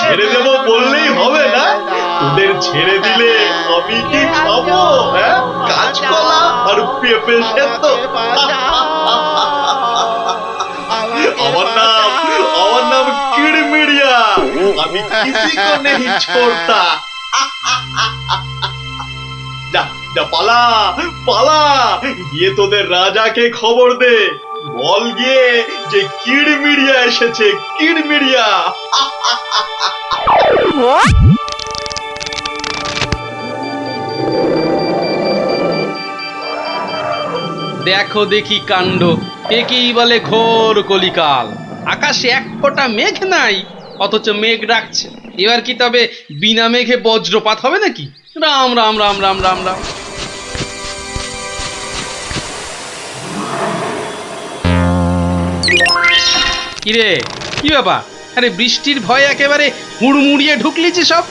ছেড়ে দেবো বললেই হবে না? তোদের ছেড়ে দিলে আমি কি খাবো? কাঁচকলা আর পেঁপে সেদ্ধ? আমার নাম কিড়মিড়িয়া। আমি কিসি কো নেহি ছোড়তা। যা যা, পালা পালা, গিয়ে তোদের রাজাকে খবর দে। বল গিয়ে যে কিড়মিড়িয়া এসেছে, কিড়মিড়িয়া। দেখো দেখি কাণ্ড, একেই বলে ঘোর কলিকাল। আকাশে এক ফোঁটা মেঘ নাই, অথচ মেঘ ডাকছে। এবার কি তবে বিনা মেঘে বজ্রপাত হবে নাকি? রাম রাম রাম রাম রাম রাম। কিরে, কি ব্যাপার? আরে বৃষ্টির ভয়ে একেবারে হুড়মুড়িয়ে ঢুকলি যে সব।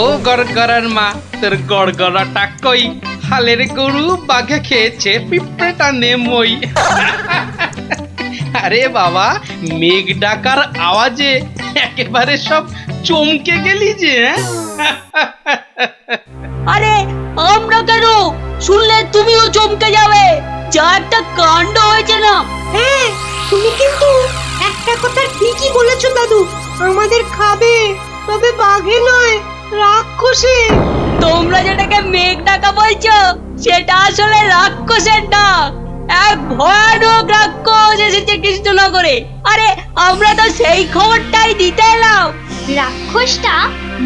ও গড়গড়ার মা, তোর গড়গড়াটা কই? হালের গরু বাঘে খেয়েছে, পিঁপড়েটা নেমই। আরে বাবা, মেঘ ডাকার আওয়াজে একেবারে সব চমকে গেলি যে। আরে আমরা কেন? শুনলে তুমিও চমকে যাবে। যা একটা কাণ্ড হয়েছে না। হ্যাঁ, তুমি কিন্তু একটা কথা ঠিকই বলেছো দাদু। আমাদের খাবে, তবে বাঘে নয়, রাক্ষসে। তোমরা যেটাকে মেঘ ডাকা বলছো, সেটা আসলে রাক্ষসের ডাক। এক ভয়ানক রাক্ষস এসেছে কৃষ্ণনগরে। আরে আমরা তো সেই খবরটাই দিতে এলাম। রাক্ষসটা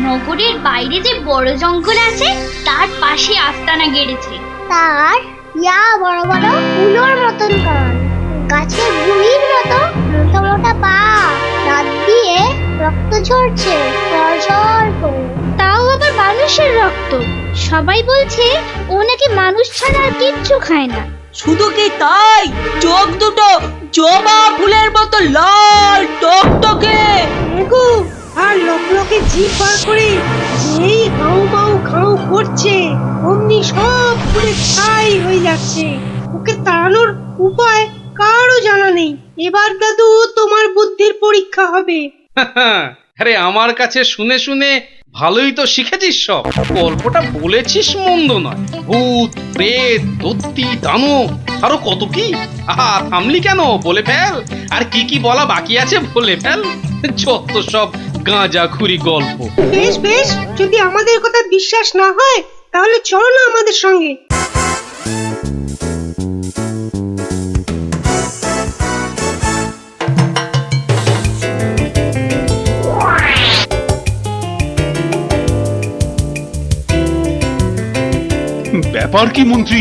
নগরের বাইরে যে বড় জঙ্গল আছে তার পাশে আস্তানা গেড়েছে। তার ইয়া বড় বড় উলোর মতন কান, গাছের গুড়ির মতো মোটা মোটা পা, দাঁত দিয়ে রক্ত ঝরছে সরসর করে। তাও আবার মানুষের রক্ত। সবাই বলছে ও নাকি মানুষ ছাড়া আর কিচ্ছু খায় না। শুধু কি তাই, চোখ দুটো জবা ফুলের মতো লাল টকটকে। এগো, আর লকলকে জিভ বার করে যেই হাউ মাউ খাউ করছে, অমনি সব পুরে ছাই হয়ে যাচ্ছে। ওকে তাড়ানোর উপায় কারও জানা নেই। এবার দাদু তোমার বুদ্ধির পরীক্ষা হবে। আরে আমার কাছে শুনে শুনে ভালোই তো শিখেছিস সব। গল্পটা বলেছিস মন্দ নয়। ভূত, প্রেত, দত্তি, দানব, আরো কত কি। আহা, থামলি কেন? বলে ফেল। আর কি কি বলা বাকি আছে বলে ফেল। যত সব গাঁজাখুরি গল্প। বেশ বেশ, যদি আমাদের কথা বিশ্বাস না হয় তাহলে চলো না আমাদের সঙ্গে। ব্যাপার কি মন্ত্রী?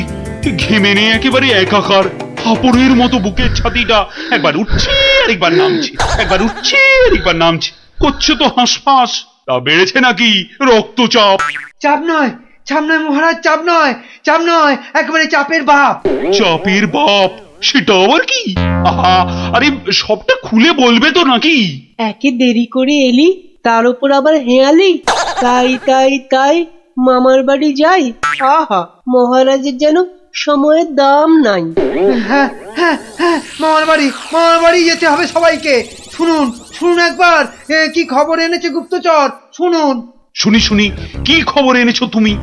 ঘেমে নিয়ে একেবারে একাকার। হাঁপড়ের মতো বুকের ছাতিটা একবার উঠছে আর একবার নামছে, একবার উঠছে আর একবার নামছে। করছে তো হাঁসফাঁস। তা বেড়েছে নাকি রক্তচাপ? চাপ নয়, চাপ নয় মহারাজ, চাপ নয়, চাপ নয়, একেবারে চাপের বাপ। চাপের বাপ? সেটা আবার কি? আহা, আরে সবটা খুলে বলবে তো নাকি? একে দেরি করে এলি, তার উপর আবার হেয়ালি। তাই তাই তাই মামার বাড়ি যাই। আহা, মহারাজের যেন সময়ের দাম নাই। হ্যাঁ হ্যাঁ হ্যাঁ, মামার বাড়ি যেতে হবে সবাইকে। শুনুন শুনুন একবার, কি খবর এনেছে গুপ্তচর, শুনুন। শুনি শুনি, কি খবর এনেছো তুমি?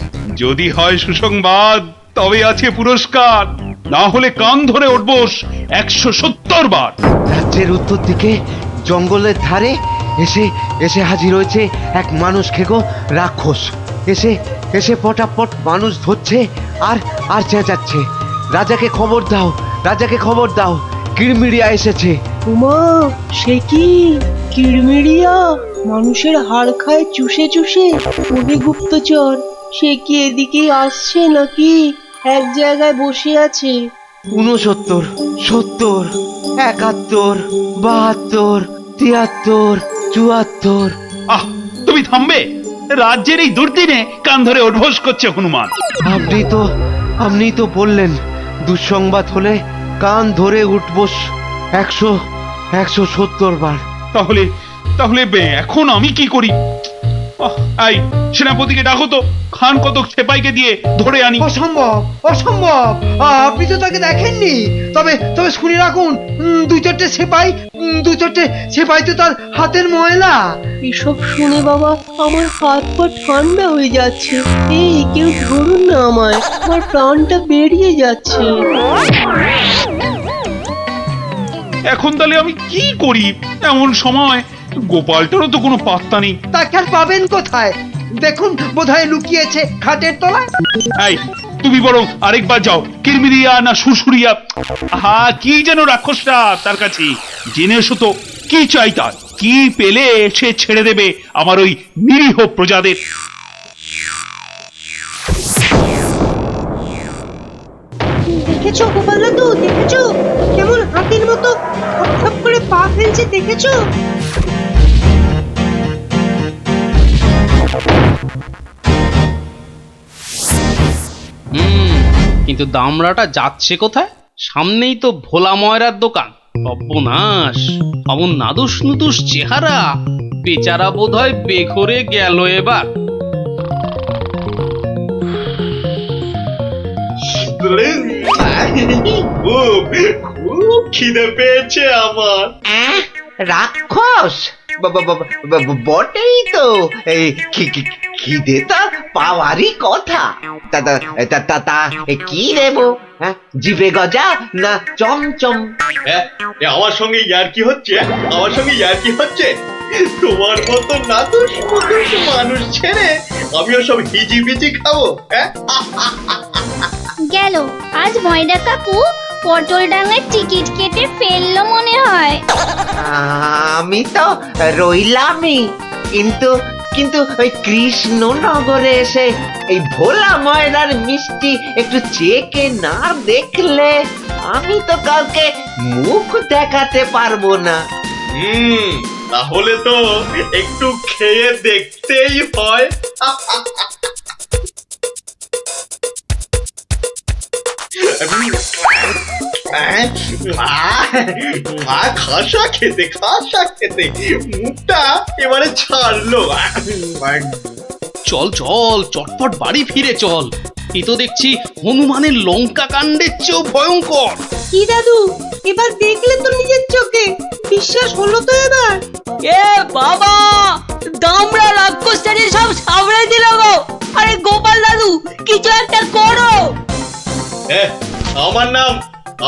যদি হয় সুসংবাদ তবে আছে পুরস্কার, না হলে কান ধরে উঠবোস 170 বার। রাজ্যের উত্তর দিকে জঙ্গলের ধারে এসে এসে হাজির হয়েছে এক মানুষ খেকো রাক্ষস। এসে এসে পটাপট মানুষ ধরছে আর আর চেঁচাচ্ছে, রাজাকে খবর দাও, রাজাকে খবর দাও, কিড়মিড়িয়া এসেছে। উমা, সে কি কিড়মিড়িয়া? মানুষের হাড় খায় চুষে চুষে। ওরে গুপ্তচর, সে কি এদিকে আসছে নাকি এক জায়গায় বসে আছে? 69, 70, 71, 72, 73, 74। আহ, তুমি থামবে? রাজ্যের এই দুর্দিনে কান ধরে উঠবোস করছে হনুমান। আপনি তো বললেন দুঃসংবাদ হলে কান ধরে উঠবোস 170 বার। তাহলে তাহলে এখন আমি কি করি? এই সেনাপতিকে ডাকো তো, খান কতক সেপাইকে দিয়ে ধরে আনি। অসম্ভব অসম্ভব, আপনি তো তাকে দেখেননি। তবে তবে শুনে রাখুন, দু চারটে সেপাই তো তার হাতের ময়লা। এসব শুনে বাবা আমার হাত পা ঠান্ডা হয়ে যাচ্ছে। এই কেউ ধরুন না আমায়, আমার প্রাণটা বেরিয়ে যাচ্ছে। এখন তাহলে আমি কি করি? এমন সময় গোপালটারও তো কোনো পাত্তা নেই। তাকে আর পাবেন কোথায়? দেখুন, বোধহয় লুকিয়েছে খাটের তলায়। এই তুমি বরং আরেকবার যাও, কিরমিরিয়া না সুরসুরিয়া, কি যেন রাক্ষসটা তার কাছে, জেনে এসো তো কি চাই তার, কি পেলে সে ছেড়ে দেবে আমার ওই নিরীহ প্রজাদের। দেখেছো গোপাল দাদু, দেখেছো কেমন হাতির মতো খপ করে পা ফেলছে, দেখেছো? কিন্তু দামড়াটা যাচ্ছে কোথায়? সামনেই তো ভোলা ময়রার দোকান। সর্বনাশ, অমন নাদুস নুদুস চেহারা, বেচারা বোধহয় বেঘরে গেল এবার। খুব খুব খিদে পেয়েছে আমার। রাক্ষস বটেই তো। এই খিদে তা পাওয়ারই কথা। তা কি দেব? জিভে গজা না চমচম? আমার সঙ্গে ইয়ার্কি হচ্ছে, আমার সঙ্গে ইয়ার্কি হচ্ছে। তোমার মতো নাদুস মুদুস মানুষ ছেড়ে আমিও সব হিজিবিজি খাবো? গেল আজ ময়রা কাকু পটল ডাঙার টিকিট কেটে ফেললো মনে হয়। আমি তো রইলামই, কিন্তু কিন্তু ওই কৃষ্ণনগরে এসে এই ভোলা ময়রার মিষ্টি একটু চেকে না দেখলে আমি তো কাউকে মুখ দেখাতে পারবো না। তাহলে তো একটু খেয়ে দেখতেই হয়। খাসা খেতে খাসা খেতে মুখটা এবারে ছাড়লো। চল চল, চটপট বাড়ি ফিরে চল। এ তো দেখছি হনুমানের লঙ্কা কাণ্ডের চেয়েও ভয়ঙ্কর। কি দাদু, এবার দেখলে তো নিজের চোখে, বিশ্বাস হলো তো এবার? এ বাবা, দামড়া রাক্ষসটাকে সব সামলে দিল গো। আরে গোপাল দাদু, কিছু একটা করো।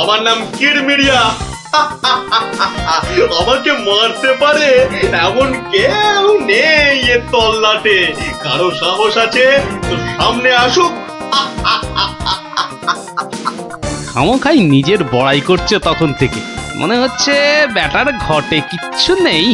আমার নাম কিরমিরিয়া। আমাকে মারতে পারে এমন কেউ নেই এ তল্লাটে। কারো সাহস আছে তো সামনে আসুক। খামোখাই নিজের বড়াই করছে তখন থেকে। মনে হচ্ছে ব্যাটার ঘটে কিচ্ছু নেই।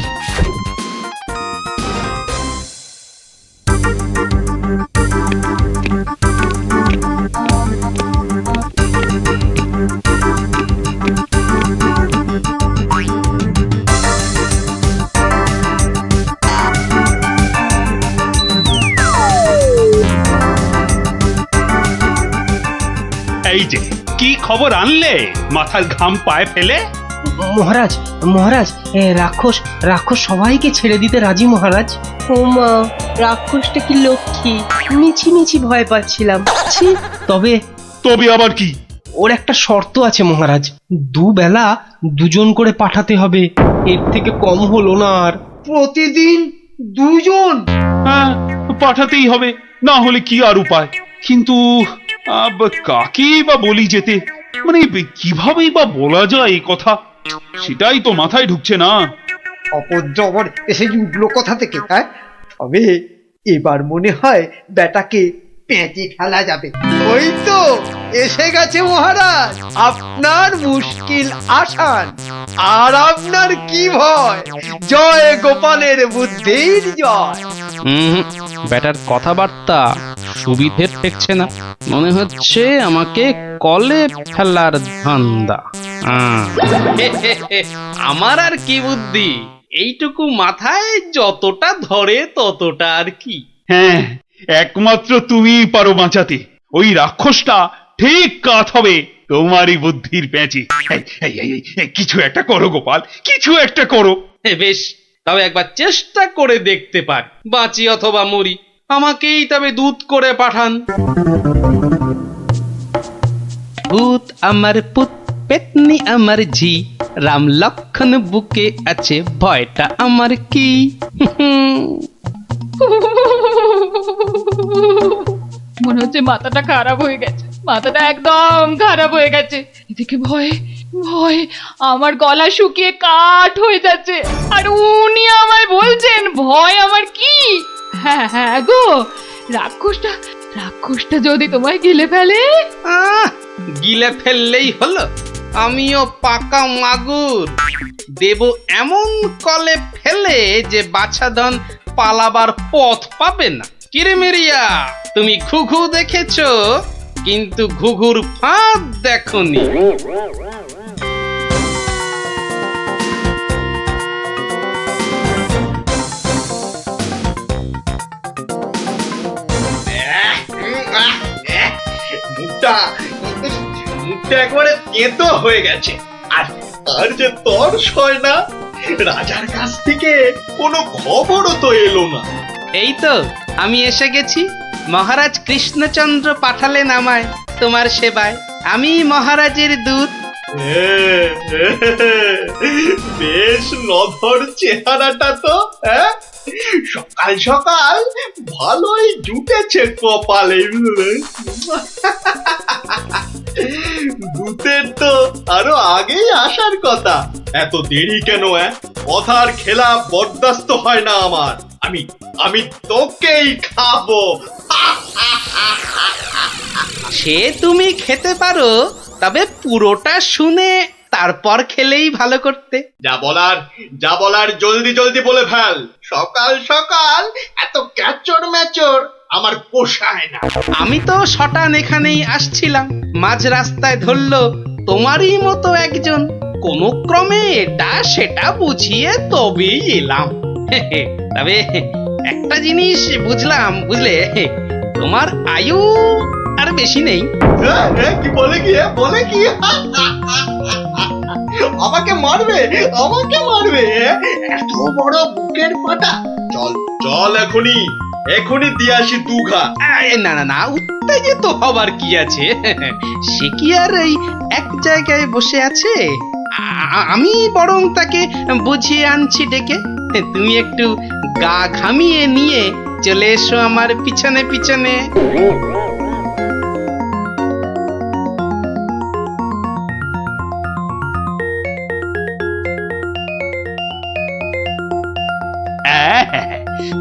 এই যে কি খবর আনলে মাথার ঘাম পায়ে ফেলে? মহারাজ মহারাজ, রাক্ষস সবাইকে ছেড়ে দিতে রাজি মহারাজ। ও মা, রাক্ষসটা কি লক্ষ্মী! মিছি মিছি ভয় পাচ্ছিলাম। ছি। তবে তবে আবার কি? ওর একটা শর্ত আছে মহারাজ, দুবেলা দুজন করে পাঠাতে হবে, এর থেকে কম হলো না আর। প্রতিদিন দুজন? হ্যাঁ, পাঠাতেই হবে, না হলে কি আর উপায়। কিন্তু কাকেই বা বলি যেতে, মানে কিভাবেই বা বলা যায় এই কথা, সেটাই তো মাথায় ঢুকছে না। অপদ্রবর এসে উঠলো কোথা থেকে? হ্যাঁ, তবে এবার মনে হয় বেটাকে পেঁচে ফেলা যাবে। ওই তো এসে গেছে মহারাজ, আপনার মুশকিল আসান। আর আপনার কি ভয়? জয় গোপালের বুদ্ধির জয়। ব্যাটার কথাবার্তা সুবিধের ঠেকছে না। মনে হচ্ছে আমাকে কলে ফেলার ধান্দা। আমার আর কি বুদ্ধি, এইটুকু মাথায় যতটা ধরে ততটা আর কি। হ্যাঁ, একমাত্র তুমিই পারো বাঁচাতে। ওই রাক্ষসটা ঠিক কাত হবে তোমারই বুদ্ধির প্যাঁচে। কিছু একটা করো গোপাল, কিছু একটা করো। বেশ, তবে একবার চেষ্টা করে দেখতে পারি, বাঁচি অথবা মরি। আমাকেই তবে দূত করে পাঠান। ভূত আমার পুত, পেতনি আমার ঝি, রাম লক্ষণ বুকে আছে, ভয়টা আমার কি? মনে হচ্ছে মাথাটা খারাপ হয়ে গেছে, মাথাটা একদম খারাপ হয়ে গেছে। এদিকে ভয় ভয় আমার গলা শুকিয়ে কাঠ হয়ে যাচ্ছে, আর উনি আমায় বলছেন ভয় আমার কি? হ্যাঁ হ্যাঁ গো, রাক্ষসটা যদি তোমায় গিলে ফেলে? গিলে ফেললেই হলো। আমিও পাকা মাগুর, দেব এমন কলে ফেলে যে বাছাধন পালাবার পথ পাবে না। কিরেমিরিয়া, তুমি ঘুঘু দেখেছো, কিন্তু ঘুঘুর ফাঁদ দেখোনি। মুখটা একবারে তেতো হয়ে গেছে, আর যে তর্স হয় না। রাজার কাছ থেকে কোনো খবরও তো এলো না। এই তো আমি এসে গেছি। মহারাজ কৃষ্ণচন্দ্র পাঠালেন আমায় তোমার সেবায়। আমি মহারাজের দূত। বেশ নধর চেহারাটা তো, হ্যাঁ? সকাল সকাল ভালোই জুটেছে কপালে। দূতের তো আরো আগেই আসার কথা, এত দেরি কেন? কথার খেলা বরদাস্ত হয় না আমার। আমি তোকেই খাবো। সে তুমি খেতে পারো, তবে পুরোটা শুনে তারপর খেলেই ভালো করতে। যা বলার জলদি জলদি বলে ফেল। সকাল সকাল এত ক্যাচর ম্যাচর আমার পোষায় না। আমি তো শটান এখানেই আসছিলাম, মাঝ রাস্তায় ধরলো তোমারই মতো একজন। কোন ক্রমে এটা সেটা বুঝিয়ে তবেই এলাম। তবে একটা জিনিস বুঝলাম, বুঝলে, তোমার আয়ু আর বেশি নেই। কি বলে কি আমাকে মারবে? এত বড় বুকের পাটা। চল এখনই দিয়ে আসি দুঘা। না, উত্তেজিত হবার কি আছে? সে কি আর এই এক জায়গায় বসে আছে? আমি বরং তাকে বুঝিয়ে আনছি ডেকে। তুমি একটু গা ঘামিয়ে নিয়ে চলে এসো আমার পিছনে পিছনে।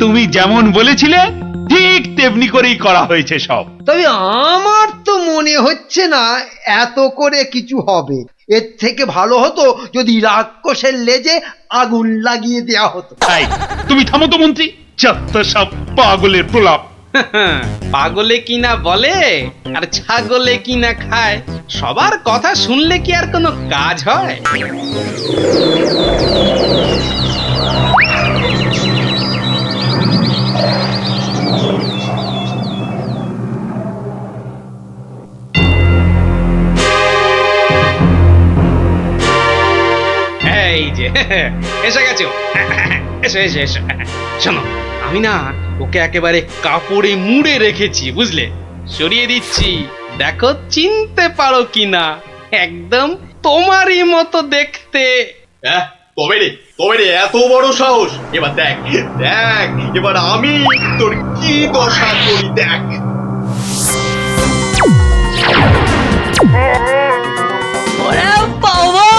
তুমি যেমন বলেছিলে ঠিক তেমনি করেই করা হয়েছে সব। তবে আমার তো মনে হচ্ছে না এত করে কিছু হবে। এর থেকে ভালো হতো যদি রাক্ষসের লেজে আগুন লাগিয়ে দেয়া হতো। তাই তুমি থামো তো মন্ত্রী, যত সব পাগলের প্রলাপ। পাগলে কিনা বলে আর ছাগলে কিনা খায়, সবার কথা শুনলে কি আর কোনো কাজ হয়? এই যে এসে গেছো, এসো। শোনো, আমি না ওকে একেবারে কাপড়ে মুড়ে রেখেছি, বুঝলে? সরিয়ে দিচ্ছি, দেখো চিনতে পারো কিনা। একদম তোমারই মতো দেখতে। তবে রে এত বড় সাহস! এবার দেখ এবার আমি তোর কি দশা করি, দেখ। ওরে বাবা,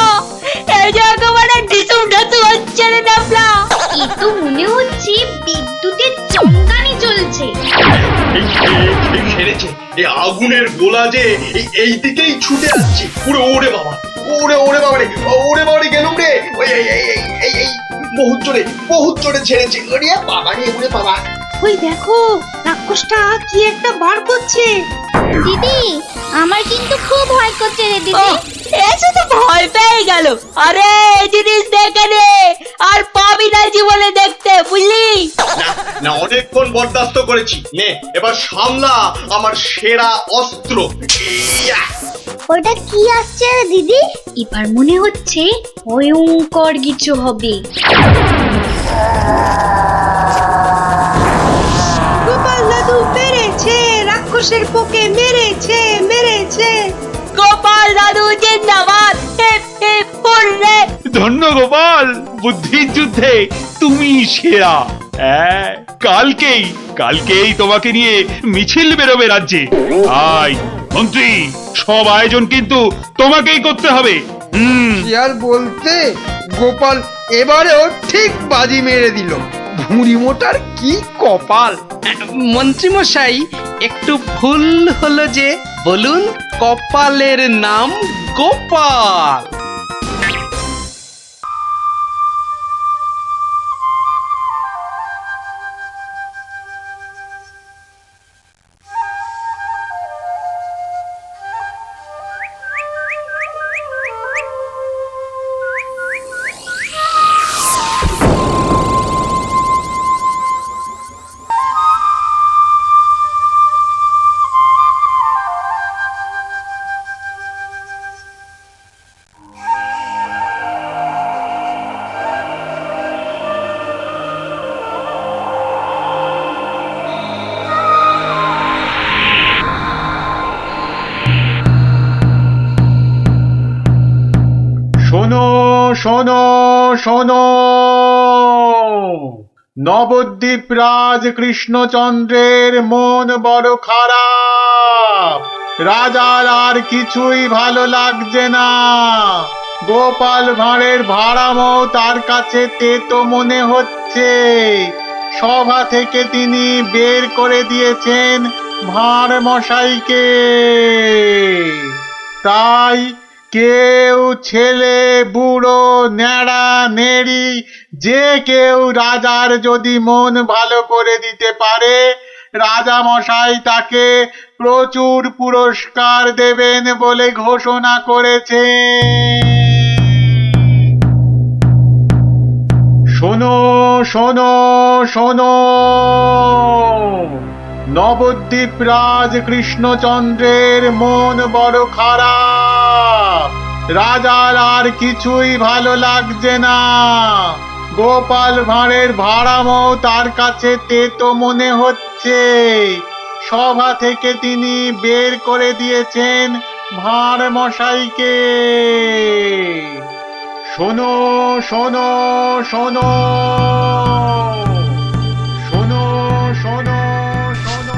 এই যে একেবারে ডিসুম ঢাসু হচ্ছে রে ডাবলা। এ তো মনে হচ্ছে বিদ্যুতের চমকানি চলছে। এই সেরেছে, এই আগুনের গোলা যে এই দিকেই ছুটে আসছে। ওরে বাবা রে, গেলুম রে। এই বহুত জোরে ছেড়েছে। ওরে বাবা। ওই দেখো, রাক্ষসটা কি একটা বার করছে। দিদি, আমার কিন্তু খুব ভয় করছে রে দিদি। এসে তো ভয় পেয়ে গেল। আরে এই জিনিস দেখে নে, আর পাবি না জীবনে দেখতে, বুঝলি? না, অনেকক্ষণ বরদাস্ত করেছি। নে এবার সামলা আমার সেরা অস্ত্র। ওটা কি আসছে রে দিদি? এবার মনে হচ্ছে ভয়ঙ্কর কিছু হবে। গোপাল দাদু মেরেছে, রাক্ষসের পোকে মেরেছে মেরেছে। গোপাল দাদু জিন্দাবাদ, হিপ হিপ হুররে। ধন্য গোপাল, বুদ্ধির যুদ্ধে তুমি সেরা। হ্যাঁ, কালকেই তোমাকে নিয়ে মিছিল বেরোবে রাজ্যে। আয় মন্ত্রী, সব আয়োজন কিন্তু তোমাকেই করতে হবে। কি আর বলতে, গোপাল এবারেও ঠিক বাজি মেরে দিল। ভুঁড়ি মোটার কি কপাল। মন্ত্রীমশাই, একটু ভুল হলো যে, বলুন কপালের নাম গোপাল। শোনো শোনো শোনো, নবদ্বীপ রাজ কৃষ্ণচন্দ্রের মন বড় খারাপ। রাজার আর কিছুই ভালো লাগছে না। গোপাল ভাঁড়ের ভাড়ামো তার কাছে তেতো মনে হচ্ছে। সভা থেকে তিনি বের করে দিয়েছেন ভাঁড় মশাইকে। তাই কেউ, ছেলে বুড়ো ন্যাড়া নেড়ি, যে কেউ রাজার যদি মন ভালো করে দিতে পারে, রাজা মশাই তাকে প্রচুর পুরস্কার দেবেন বলে ঘোষণা করেছে। শোনো শোনো শোনো, নবদ্বীপ রাজ কৃষ্ণচন্দ্রের মন বড় খারাপ। রাজার আর কিছুই ভালো লাগছে না। গোপাল ভাঁড়ের ভাড়ামো তার কাছে তেতো মনে হচ্ছে। সভা থেকে তিনি বের করে দিয়েছেন ভাঁড় মশাইকে। শোনো শোনো শোনো, শোনো শোনো শোনো।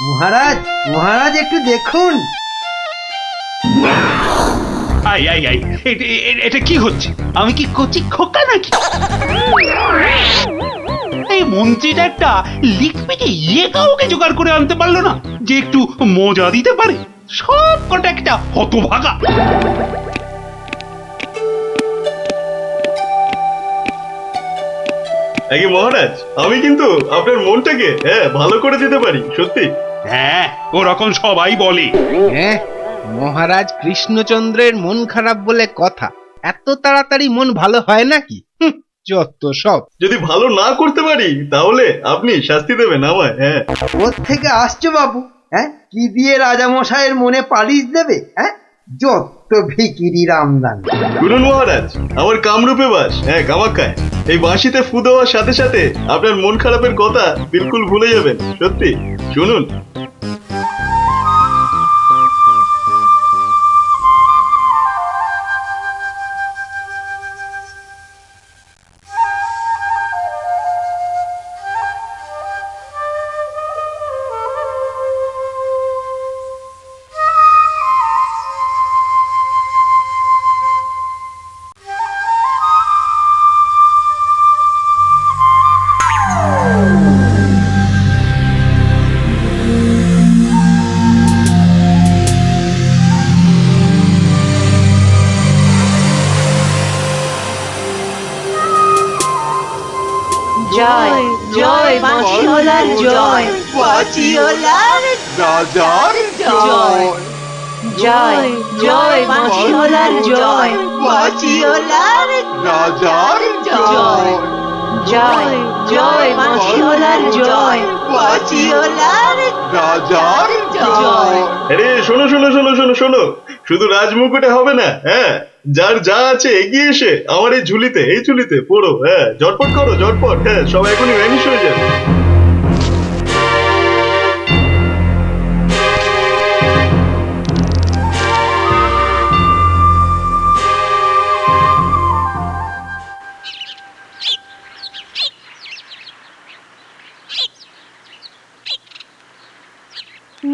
মহারাজ, মহারাজ একটু দেখুন। আই আই আই, এটা কি হচ্ছে? আমি কি কচি খোকা নাকি? এই মন্ত্রীটা একটা লিখপিকে কাউকে জোগাড় করে আনতে পারলো না যে একটু মজা দিতে পারে। সব কটা একটা হতভাগা। আগে মহারাজ, আমি কিন্তু আপনার মনটাকে ভালো করে দিতে পারি, সত্যি। হ্যাঁ, ওরকম সবাই বলে। হ্যাঁ, মহারাজ কৃষ্ণচন্দ্রের মন খারাপ বলে কথা। এত তাড়াতাড়ি মন ভালো হয় নাকি? যত সব। যদি ভালো না করতে পারি তাহলে আপনি শাস্তি দেবেন আমায়। হ্যাঁ, ওর থেকে আসছো বাবু? হ্যাঁ, কি দিয়ে রাজামশাইয়ের মনে পালিশ দেবে? হ্যাঁ, যত ভিকিরির আমদানি। শুনুন মহারাজ, আমার কামরূপে বাস, কামাখ্যায়। এই বাঁশিতে ফু দেওয়ার সাথে সাথে আপনার মন খারাপের কথা বিলকুল ভুলে যাবেন। সত্যি, শুনুন। জয় বাঁশিওয়ালার জয় বাঁশিওয়ালার রাজার জয় জয় জয় বাঁশিওয়ালার জয় বাঁশিওয়ালার রাজার জয় জয় জয় বাঁশিওয়ালার জয় বাঁশিওয়ালার রাজার জয়। আরে শোনো শোনো শোনো শোনো শোনো, শুধু রাজমুকুটে হবে না, হ্যাঁ, যার যা আছে এগিয়ে এসে আমার এই ঝুলিতে পড়ো, হ্যাঁ, ঝটপট করো ঝটপট, হ্যাঁ, সব এখনই ভ্যানিশ হয়ে যাবে।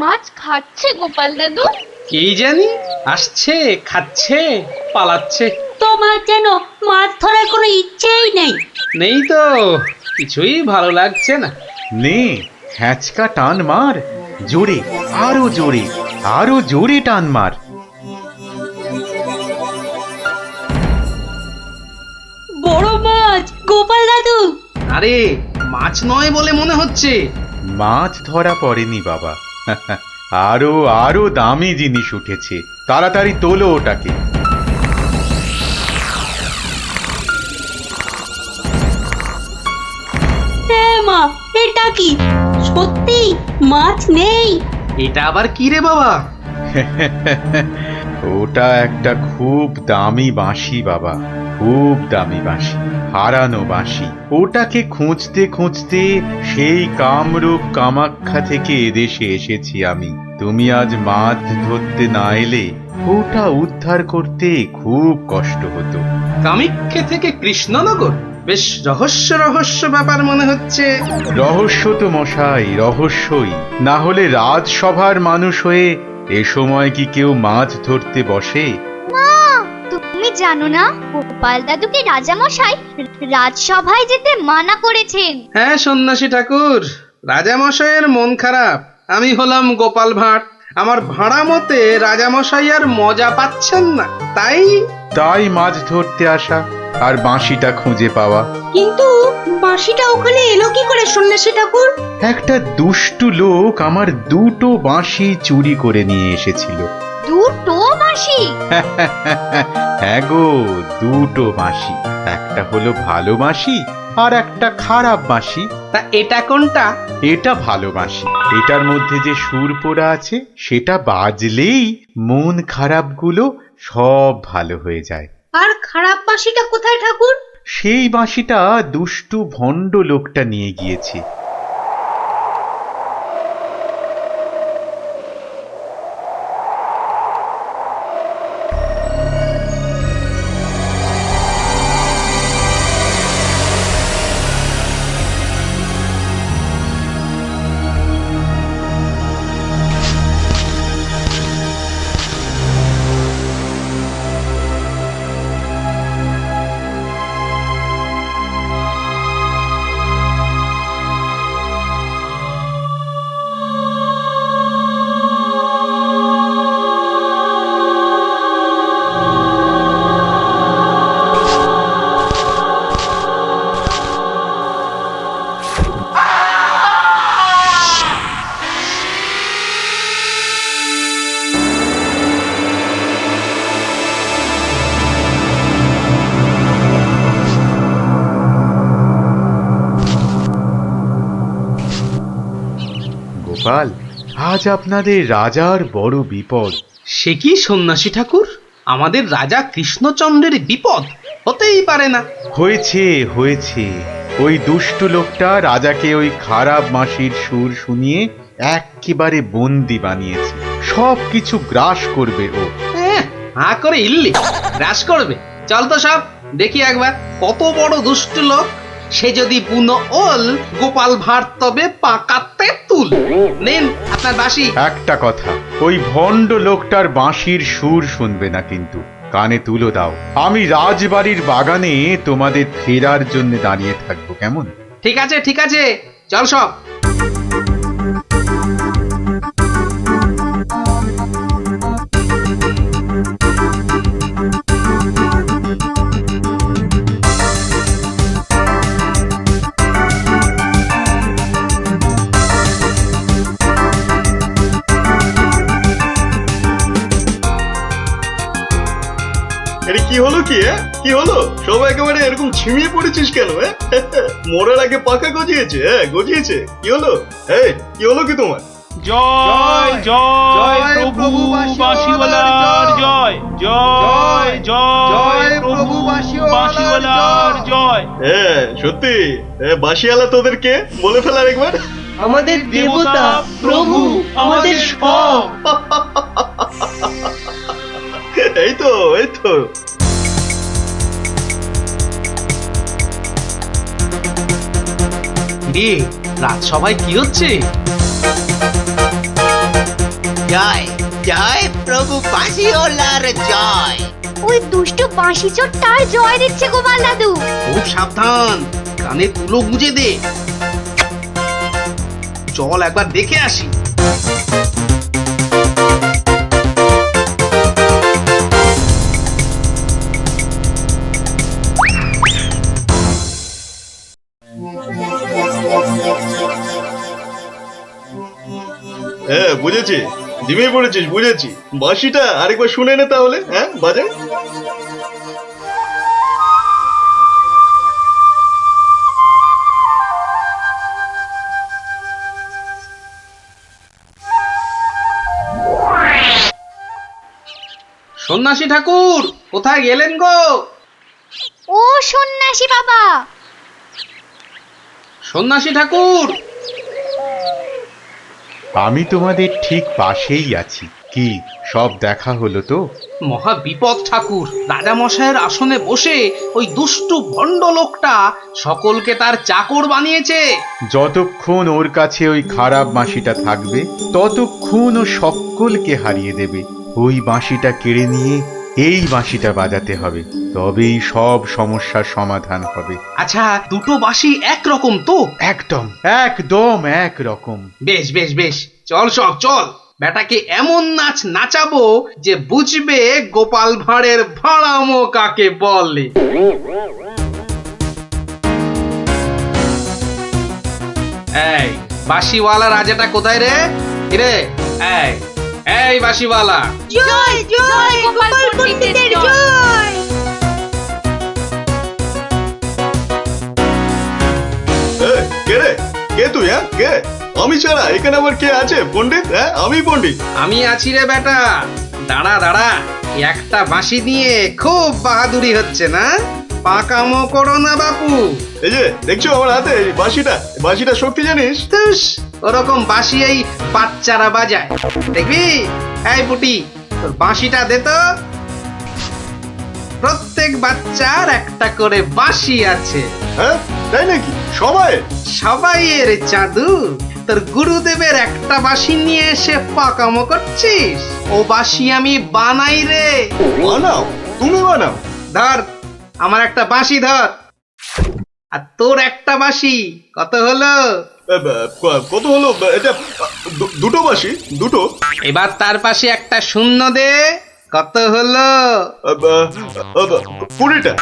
মাছ খাচ্ছে গোপাল দাদু? এই জানি, আসছে, খাচ্ছে, পালাচ্ছে। তোমার যেন মাছ ধরার কোনো ইচ্ছেই নেই। নেই তো, কিছুই ভালো লাগছে না। নে হ্যাঁচকা টান মার, জোরে, আরো জোরে, আরো জোরে টান মার। বড় মাছ গোপাল দাদু। আরে মাছ নয় বলে মনে হচ্ছে। মাছ ধরা পড়েনি বাবা, আরো আরো দামি জিনিস উঠেছে, তাড়াতাড়ি তোলো ওটাকে। মা, এটা কি সত্যি মাছ নেই? এটা আবার কি রে বাবা? ওটা একটা খুব দামি বাঁশি বাবা, খুব দামি বাঁশি, হারানো বাঁশি। ওটাকে খুঁজতে খুঁজতে সেই কামরূপ কামাখ্যা থেকে এদেশে এসেছি আমি। তুমি আজ মাছ ধরতে না এলে ওটা উদ্ধার করতে খুব কষ্ট হতো। কামাখ্যা থেকে কৃষ্ণনগর? বেশ রহস্য রহস্য ব্যাপার মনে হচ্ছে। রহস্য তো মশাই, রহস্যই। না হলে রাজসভার মানুষ হয়ে এ সময় কি কেউ মাছ ধরতে বসে? তুমি জানো না গোপাল দাদুকে রাজামশাই রাজসভায় যেতে মানা করেছেন? হ্যাঁ সন্ন্যাসী ঠাকুর, রাজামশাইয়ের মন খারাপ। আমি হলাম গোপাল ভাঁড়, আমার ভাড়া মতে রাজামশাই আর মজা পাচ্ছেন না, তাই মাছ ধরতে আসা আর বাঁশিটা খুঁজে পাওয়া। কিন্তু বাঁশিটা ওখানে এলো কি করে সন্ন্যাসী ঠাকুর? একটা দুষ্টু লোক আমার দুটো বাঁশি চুরি করে নিয়ে এসেছিল। দুটো বাঁশি? হ্যাঁ গো, দুটো বাঁশি। একটা হলো ভালো বাঁশি আর একটা খারাপ বাঁশি। তা এটা কোনটা? এটা ভালো বাঁশি। এটার মধ্যে যে সুর পোড়া আছে সেটা বাজলেই মন খারাপগুলো সব ভালো হয়ে যায়। আর খারাপ বাঁশিটা কোথায় ঠাকুর? সেই বাঁশিটা দুষ্টু ভণ্ড লোকটা নিয়ে গিয়েছে। গোপাল, আজ আপনাদের রাজার বড় বিপদ। সে কি সন্ন্যাসী ঠাকুর, আমাদের রাজা কৃষ্ণচন্দ্রের বিপদ? হতেই পারে না। হয়েছে হয়েছে, ওই দুষ্টু লোকটা রাজাকে ওই খারাপ বাঁশির সুর শুনিয়ে একেবারে বন্দি বানিয়েছে। সব কিছু গ্রাস করবে ও। হা করে ইল্লি গ্রাস করবে? চল তো সব দেখি একবার, কত বড় দুষ্ট লোক। সে যদি বুনো ওল, গোপাল ভাঁড় তবে পাকাতে তুল। নিন আপনার বাঁশি। একটা কথা, ওই ভণ্ড লোকটার বাঁশির সুর শুনবে না কিন্তু। কানে তুলো দাও। আমি রাজবাড়ির বাগানে তোমাদের ফেরার জন্য দাঁড়িয়ে থাকবো, কেমন? ঠিক আছে ঠিক আছে, চল সব। কি কি হলো? সবাই একেবারে এরকম ছিমিয়ে পড়েছিস কেন? মরার আগে পাকা গজিয়েছে, গজিয়েছে। কি হলো? কি হলো কি তোমার? জয় জয় প্রভু বাঁশিওয়ালার জয়, জয় জয় প্রভু বাঁশিওয়ালার জয়। সত্যি বাঁশিওয়ালা তোদের কে বলে ফেলার একবার? আমাদের দেবতা, প্রভু, আমাদের সব। এই তো রাজসভায় কি হচ্ছে? জয় জয় প্রভু বাঁশিওয়ালার জয়। ওই দুষ্টু বাঁশি চোর তার জয় দিচ্ছে গোপাল দাদু। খুব সাবধান, কানে তুলো গুঁজে দে। চল একবার দেখে আসি। বুঝেছি, জিমে পড়েছিস, বুঝেছি। বাঁশিটা আরেকবার শুনে নে তাহলে, বাজে। সন্ন্যাসী ঠাকুর, কোথায় গেলেন গো? ও সন্ন্যাসী বাবা! সন্ন্যাসী ঠাকুর! আমি তোমাদের ঠিক পাশেই আছি। কি সব দেখা হলো তো? মহা বিপদ ঠাকুর। রাজামশাইয়ের আসনে বসে ওই দুষ্টু ভণ্ড লোকটা সকলকে তার চাকর বানিয়েছে। যতক্ষণ ওর কাছে ওই খারাপ বাঁশিটা থাকবে ততক্ষণ ও সকলকে হারিয়ে দেবে। ওই বাঁশিটা কেড়ে নিয়ে এই বাঁশিটা বাজাতে হবে, তবেই সব সমস্যার সমাধান হবে। আচ্ছা, দুটো বাঁশি একরকম তো? একদম একদম একরকম। বেশ বেশ বেশ, চল সব চল। বেটাকে এমন নাচ নাচাবো যে বুঝবে গোপাল ভাঁড়ের ভাড়ামো কাকে বলে। এই বাঁশিওয়ালা রাজাটা কোথায় রে? রে এই বাঁশিওয়ালা। জয় জয় গোপাল পণ্ডিতের জয়। কে রে? কে তুই? কে? আমি ছাড়া এখানে আবার কে আছে? পণ্ডিত? আমি পণ্ডিত। আমি আছি রে বেটা। দাঁড়া দাঁড়া, একটা বাঁশি দিয়ে খুব বাহাদুরি হচ্ছে না? পাকামো করো না বাপু। এই যে দেখছো আমার হাতে বাঁশিটা শক্তি জানিস? ওরকম বাঁশি এই বাচ্চারা বাজায়, দেখবি? এই পুটি, তোর বাঁশিটা দে তো। প্রত্যেক বাচ্চার একটা করে বাঁশি আছে। তাই নাকি? সবাইয়ের চাঁদু। তোর গুরুদেবের একটা বাঁশি নিয়ে এসে পাকামো করছিস? ও বাঁশি আমি বানাই রে। বানাও? তুমি বানাও? ধর আমার একটা বাঁশি ধর, আর তোর একটা বাঁশি। কত হলো? কত হলো? এটা দুটো বাঁশি, দুটো। এবার তার পাশে একটা শূন্য দে। কত হলো? 20টা।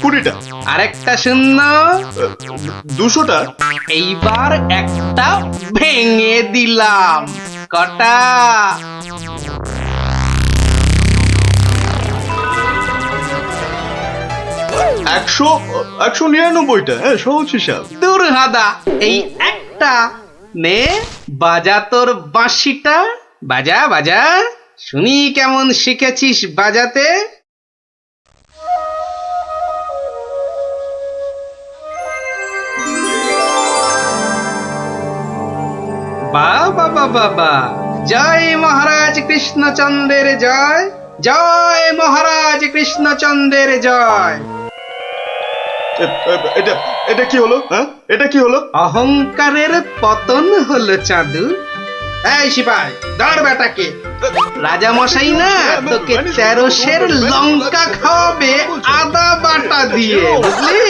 20টা। আরেকটা শূন্য। 200টা। এইবার একটা ভেঙে দিলাম। কটা? 199টা। সহজ হিসাব। দূর হাদা, এই একটা নে, বাজা তোর বাঁশিটা। বাজা বাজা, শুনি কেমন শিখেছিস বাজাতে। বাবা বাবা বা, জয় মহারাজ কৃষ্ণচন্দ্রের জয়, জয় মহারাজ কৃষ্ণচন্দ্রের জয়। এটা কি হলো? এটা কি হলো? অহংকারের পতন হলো চাঁদু। এই সিপাই, ধর বেটাকে। রাজা মশাই না তোকে 13 সের লঙ্কা খাওয়াবে আদা বাটা দিয়ে, বুঝলি?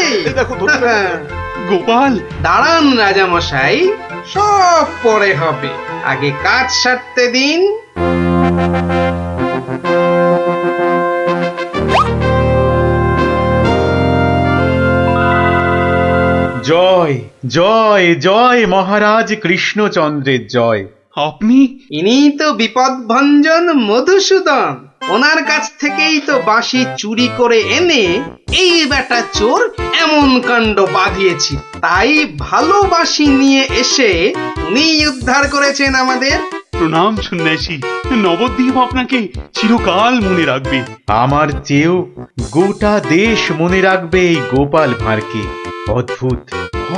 গোপাল, দাঁড়ান রাজা মশাই, সব পরে হবে, আগে কাজ সারতে দিন। জয় জয় জয় মহারাজ কৃষ্ণচন্দ্রের জয়। আপনি? ইনি তো বিপদ ভঞ্জন মধুসূদন। ওনার কাছ থেকেই তো বাঁশি চুরি করে এনে এই বেটা চোর এমন কাণ্ড বাঁধিয়েছি। তাই ভালো বাঁশি নিয়ে এসে উনিই উদ্ধার করেছেন আমাদের। প্রণাম সন্ন্যাসী, নবদ্বীপ আপনাকে চিরকাল মনে রাখবে। আমার চেয়েও গোটা দেশ মনে রাখবে এই গোপাল ভাঁড়কে। অদ্ভুত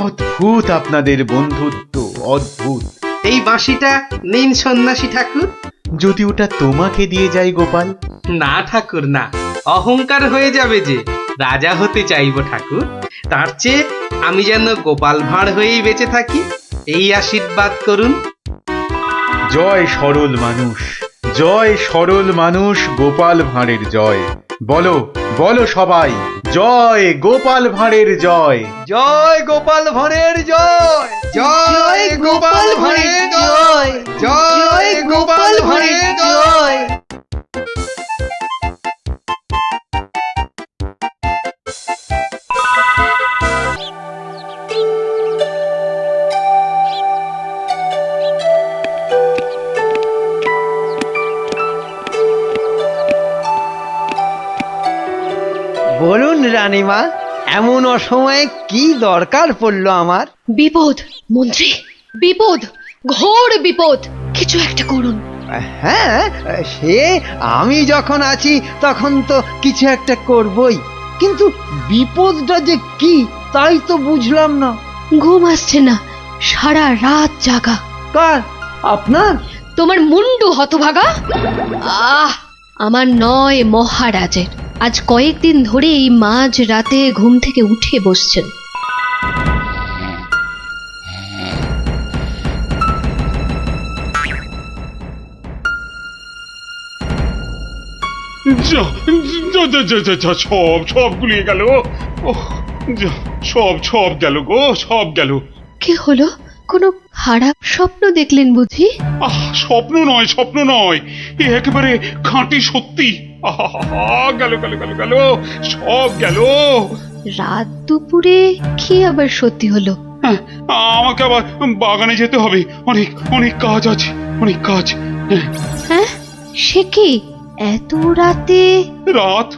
অদ্ভুত আপনাদের বন্ধুত্ব, অদ্ভুত। এই বাঁশিটা নিন সন্ন্যাসী ঠাকুর। যদি ওটা তোমাকে দিয়ে যাই গোপাল? না ঠাকুর না, অহংকার হয়ে যাবে যে। রাজা হতে চাইবো ঠাকুর, তার চেয়ে আমি যেন গোপাল ভাঁড় হয়েই বেঁচে থাকি, এই আশীর্বাদ করুন। জয় সরল মানুষ, জয় সরল মানুষ, গোপাল ভাঁড়ের জয়। বলো বলো সবাই, জয় গোপাল ভাঁড়ের জয়। জয় গোপাল ভাঁড়ের জয়, জয় গোপাল ভাঁড়ের জয়, জয় গোপাল ভাঁড়ের জয়। বলুন রানীমা, এমন অসময়ে কি দরকার পড়লো আমার? বিপদ মন্ত্রী, বিপদ, ঘোর বিপদ, কিছু একটা করুন। হ্যাঁ, সে আমি যখন আছি তখন তো কিছু একটা করবই, কিন্তু বিপদটা যে কি তাই তো বুঝলাম না। ঘুম আসছে না, সারা রাত জাগা। কার? আপনার? তোমার মুন্ডু হতভাগা। আমার নয়, মহারাজের। আজ কয়েকদিন ধরেই মাঝ রাতে ঘুম থেকে উঠে বসছেন। সব গুলিয়ে গেল। সব গেল গো, সব গেল। কি হলো? কোনো খারাপ স্বপ্ন দেখলেন বুঝি? স্বপ্ন নয়, স্বপ্ন নয়, এ একেবারে খাঁটি সত্যি। গেল গেল গেল গেল, সব গেল। রাত দুপুরে কি আবার সত্যি হলো? আমাকে আবার বাগানে যেতে হবে, অনেক অনেক কাজ আছে, অনেক কাজ। হ্যাঁ, সে কি এত রাতে? রাত?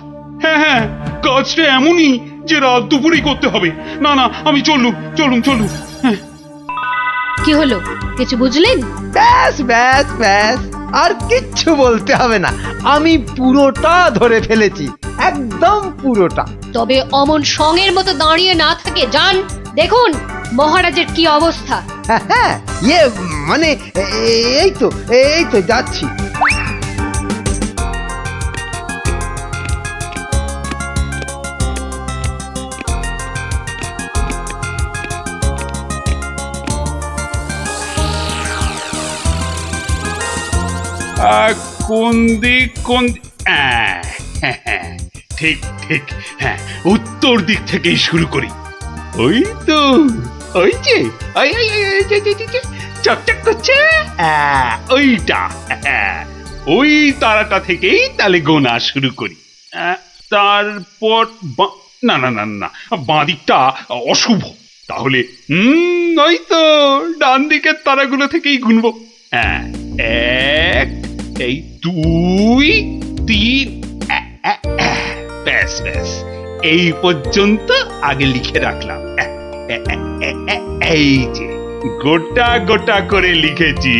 হ্যাঁ হ্যাঁ, কাজটা এমনই যে রাত দুপুরেই করতে হবে। না না, আমি চলুন চলুন চলুন। কি হলো, কিছু বুঝলেন? ব্যাস ব্যাস ব্যাস, আর কিচ্ছু বলতে হবে না, আমি পুরোটা ধরে ফেলেছি, একদম পুরোটা। তবে অমন সঙ্গের মতো দাঁড়িয়ে না থাকে যান, দেখুন মহারাজের কি অবস্থা। হ্যাঁ, মানে এই তো যাচ্ছি। কোন দিক? কোন? ঠিক ঠিক, হ্যাঁ, উত্তর দিক থেকেই শুরু করি। ওই তো, ওই যে চকচক করছে, ওইটা, ওই তারাটা থেকেই তাহলে গোনা শুরু করি। তারপর না না না না, বাঁ দিকটা অশুভ, তাহলে ওই তো ডান দিকের তারাগুলো থেকেই গুনবো। এক, এই 2, 3, ব্যাস ব্যাস, এই পর্যন্ত আগে লিখে রাখলাম। এই যে গোটা গোটা করে লিখেছি।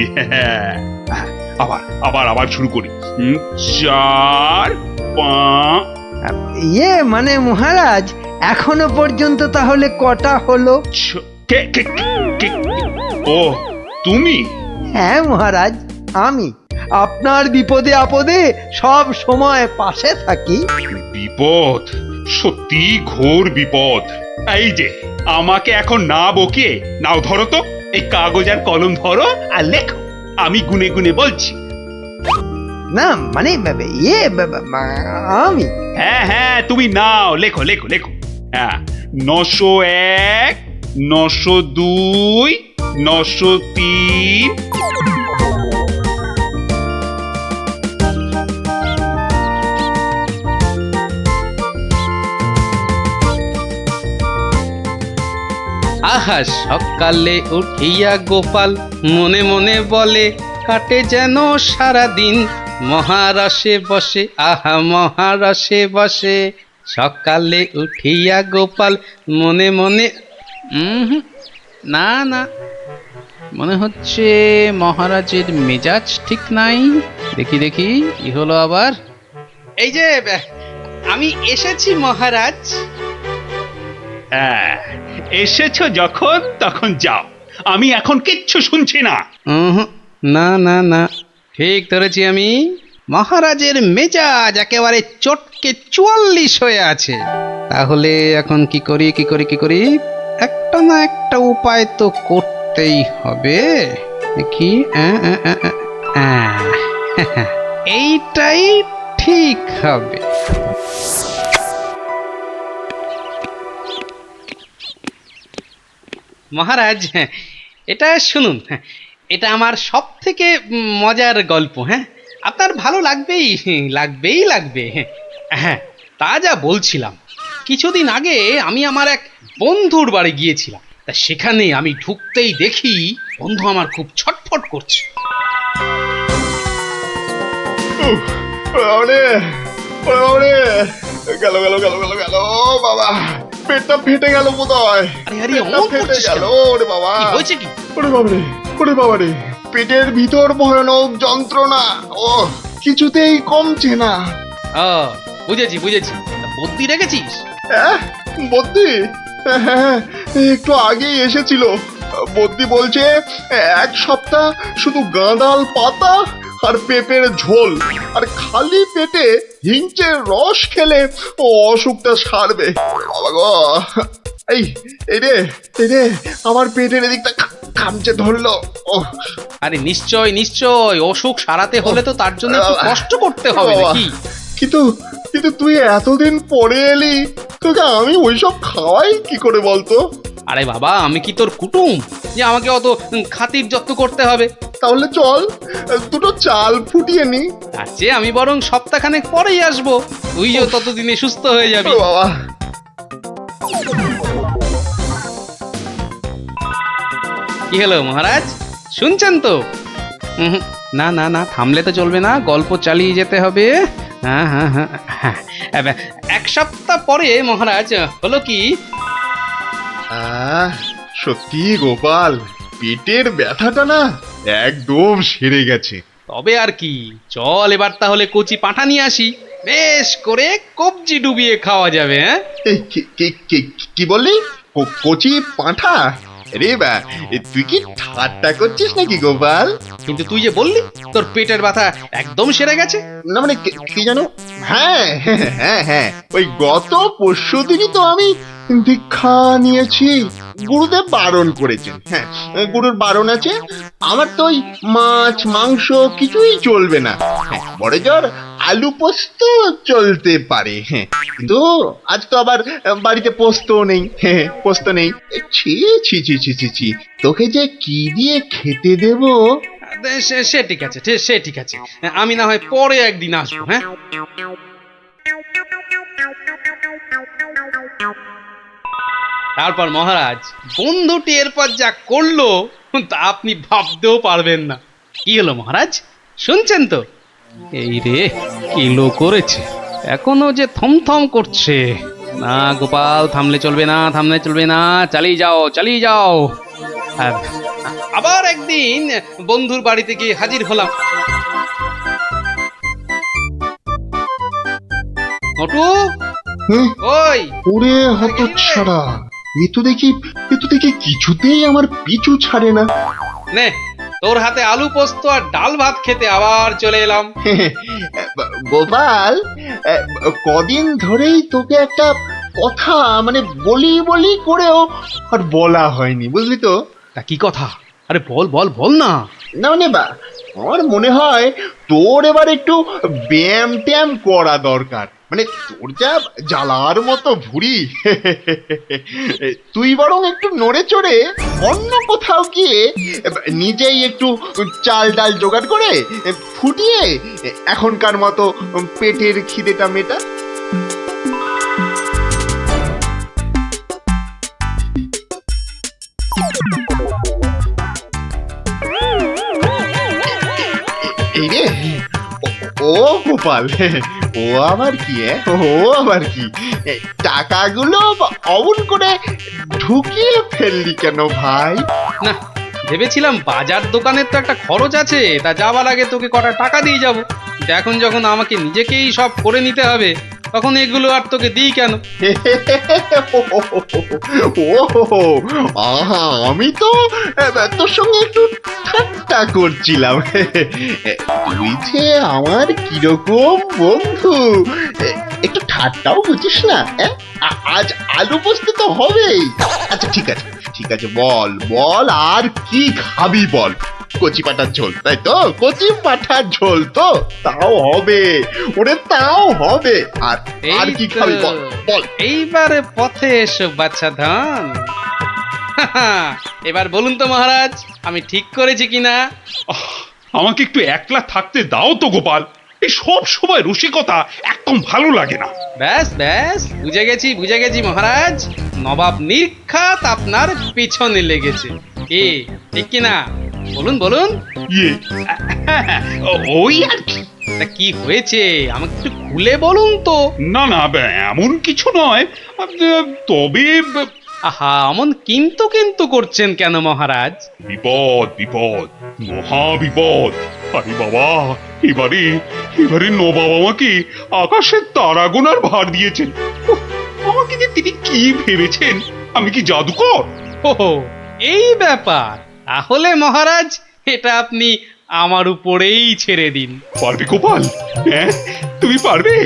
আবার আবার আবার শুরু করি। 4, 5। মানে মহারাজ, এখনো পর্যন্ত তাহলে কটা হলো? ও তুমি? হ্যাঁ মহারাজ, আমি আপনার বিপদে আপদে সব সময় পাশে থাকি। বিপদ? সত্যি ঘোর বিপদ। এই যে আমাকে এখন না বকে, নাও ধরো তো এই কাগজ আর কলম ধরো আর লেখো, আমি গুনে গুনে বলছি। না মানে আমি? হ্যাঁ হ্যাঁ, তুমি নাও, লেখো লেখো লেখো। হ্যাঁ, 901, 902, 903। আহা, সকালে উঠিয়া গোপাল মনে মনে বলে, কাটে যেন সারা দিন মহারসে বসে, আহা মহারসে বসে, সকালে উঠিয়া গোপাল মনে মনে না না, মনে হচ্ছে মহারাজের মেজাজ ঠিক নাই। দেখি দেখি কি হলো আবার। এই যে আমি এসেছি মহারাজ। এসেছো যখন তখন যাও, আমি এখন কিচ্ছু শুনছি না। না না না, ঠিক ধরেছি আমি। মহারাজের মেজাজ একেবারে চটকে 44 হয়ে আছে। তাহলে এখন কি করি কি করি কি করি, একটা না একটা উপায় তো করতেই হবে। কি এইটাই ঠিক হবে। মহারাজ, এটা শুনুন, এটা আমার সব থেকে মজার গল্প। হ্যাঁ, আপনার ভালো লাগবেই লাগবেই লাগবে। হ্যাঁ, তা যা বলছিলাম, কিছুদিন আগে আমি আমার এক বন্ধুর বাড়ি গিয়েছিলাম। তা সেখানে আমি ঢুকতেই দেখি বন্ধু আমার খুব ছটফট করছে। গেল গেল গেল গেল গেল বাবা, পেটটা ফেটে গেল বোধ হয়। ফেটে গেল ওরে বাবা। হয়েছে কি? ওরে বাবারে, ওরে বাবারে, পেটের ভিতর ভয়ানক যন্ত্রণা। ও কিছুতেই কমছে না। বুঝেছি বুঝেছি, বুদ্ধি রেখেছিস? বদ্যি? হ্যাঁ, একটু আগেই এসেছিল। বদ্যি বলছে 1 সপ্তাহ শুধু গাঁদাল পাতা আর পেঁপের ঝোল আর খালি পেটে হিংচের রস খেলে ও অসুখটা সারবে। বাবা গো, এই রে আমার পেটের এদিকটা খামচে ধরলো। আরে নিশ্চয় নিশ্চয়, অসুখ সারাতে হলে তো তার জন্য একটু কষ্ট করতে হবে নাকি? কিন্তু তুই এতদিন পরে এলি, তোকে আমি ওইসব খাওয়াই কি করে বলতো? আরে বাবা, আমি কি তোর কুটুম যে আমাকে অত খাতির যত্ন করতে হবে? তাহলে চল দুটো চাল ফুটিয়ে নি। তার চেয়ে আমি বরং সপ্তাহখানেক পরেই আসবো, তুইও ততদিনে সুস্থ হয়ে যাবি। বাবা, কি হলো মহারাজ, শুনছেন তো? না না না, থামলে তো চলবে না, গল্প চালিয়ে যেতে হবে। হ্যাঁ হ্যাঁ হ্যাঁ হ্যাঁ, 1 সপ্তাহ পরে মহারাজ হলো কি, সত্যি গোপাল, পেটের ব্যথাটা না একদম সেরে গেছে। তবে আর কি, চল এবার তাহলে কচি পাঁঠা নিয়ে আসি, বেশ করে কবজি ডুবিয়ে খাওয়া যাবে। হ্যাঁ, কি বললি? কচি পাঁঠা? রে বা, তুই কি ঠাট্টা করছিস নাকি গোপাল? কিন্তু তুই যে বললি তোর পেটের ব্যথা একদম সেরে গেছে। না মানে কি জানো, হ্যাঁ হ্যাঁ হ্যাঁ, ওই গত পরশুদিনই তো আমি দীক্ষা নিয়েছি। গুরুদেব বারণ করেছেন। হ্যাঁ, গুরুর বারণ আছে। আমার তো ওই মাছ মাংস কিছুই চলবে না। হ্যাঁ, বড় জোর আলু পোস্ত চলতে পারে। হ্যাঁ, কিন্তু আজ তো আবার বাড়িতে পোস্ত নেই। হ্যাঁ, পোস্ত নেই। ছি ছি ছি ছি ছি ছি, তোকে যে কি দিয়ে খেতে দেব? সে ঠিক আছে, সে ঠিক আছে, আমি না হয় পরে একদিন আসবো। হ্যাঁ, তারপর মহারাজ বন্ধুটি এরপর যা করলো তা আপনি ভাবতেও পারবেন না। কি হলো মহারাজ, শুনছেন তো? এই রে, কিলো করেছে, এখনো যে থমথম করছে। না গোপাল, থামলে চলবে না, থামলে চলবে না, চালিয়ে যাও চালিয়ে যাও। আবার একদিন বন্ধুর বাড়িতে গিয়ে হাজির হলাম। নটু, ওই ওরে হতচ্ছাড়া, এ তো দেখি কিছুতেই আমার পিছু ছাড়ে না। নে, তোর হাতে আলু পোস্ত আর ডাল ভাত খেতে আবার চলে এলাম। গোপাল, কদিন ধরেই তোকে একটা কথা মানে বলি করেও আর বলা হয়নি, বুঝলি তো? তা কি কথা? আরে বল বল বল না। না মানে আমার মনে হয় তোর এবার একটু ব্যায়াম ট্যায়াম করা দরকার। মানে তোর যা জ্বালার মতো ভুঁড়ি, তুই বরং একটু নড়ে চড়ে অন্য কোথাও গিয়ে নিজেই একটু চাল ডাল জোগাড় করে ফুটিয়ে এখনকার মতো পেটের খিদেটা মেটা। এই রে, ও গোপাল, ও আবার কি? ও আবার কি? টাকাগুলো অমন করে ঢুকিয়ে ফেললি কেন ভাই? না, ভেবেছিলাম বাজার দোকানের তো একটা খরচ আছে, তা যাওয়ার আগে তোকে কটা টাকা দিয়ে যাব। এখন যখন আমাকে নিজেকেই সব করে নিতে হবে, তখন এগুলো আর তোকে দিই কেন? ও আহা, আমি তো তোর সঙ্গে একটু ঠাট্টা করছিলাম। তুই যে আমার কিরকম বন্ধু, একটু ঠাট্টাও বুঝিস না? আজ আলু পোস্ত তো হবেই। আচ্ছা ঠিক আছে, ঠিক আছে, বল বল আর কি খাবি বল। কচি পাঠার ঝোল, তাই তো? কচি পাঠার ঝোল তো তাও হবে, ওরে তাও হবে। আর আর কি খাবি বল বল। এইবারে পথে এসো বাচ্চা ধান। এবার বলুন তো মহারাজ, আমি ঠিক করেছি কিনা? আমাকে একটু একলা থাকতে দাও তো গোপাল। এই সব সময় রসিকতা একদম ভালো লাগে না। ব্যাস ব্যাস, বুঝে গেছি মহারাজ, নবাব নির্ঘাত আপনার পিছনে লেগেছে। কি ঠিক কিনা? বলুন বলুন। ইয়ে, ওই আর কি। তা কি হয়েছে আমাকে একটু খুলে বলুন তো। না না, এমন কিছু নয়, তবে আহা, অমন কিন্তু কিন্তু করছেন কেন মহারাজ? বিপদ বিপদ, মহা বিপদ। আরে বাবা, এবারে নবাব আমাকে আকাশের তারা গোনার ভার দিয়েছেন। উফ, আমাকে যে তিনি কি ভেবেছেন, আমি কি জাদুকর? ও, এই ব্যাপার। তাহলে মহারাজ, এটা আপনি আমার উপরেই ছেড়ে দিন। পারবে গোপাল? হ্যাঁ, তুমি পারবে?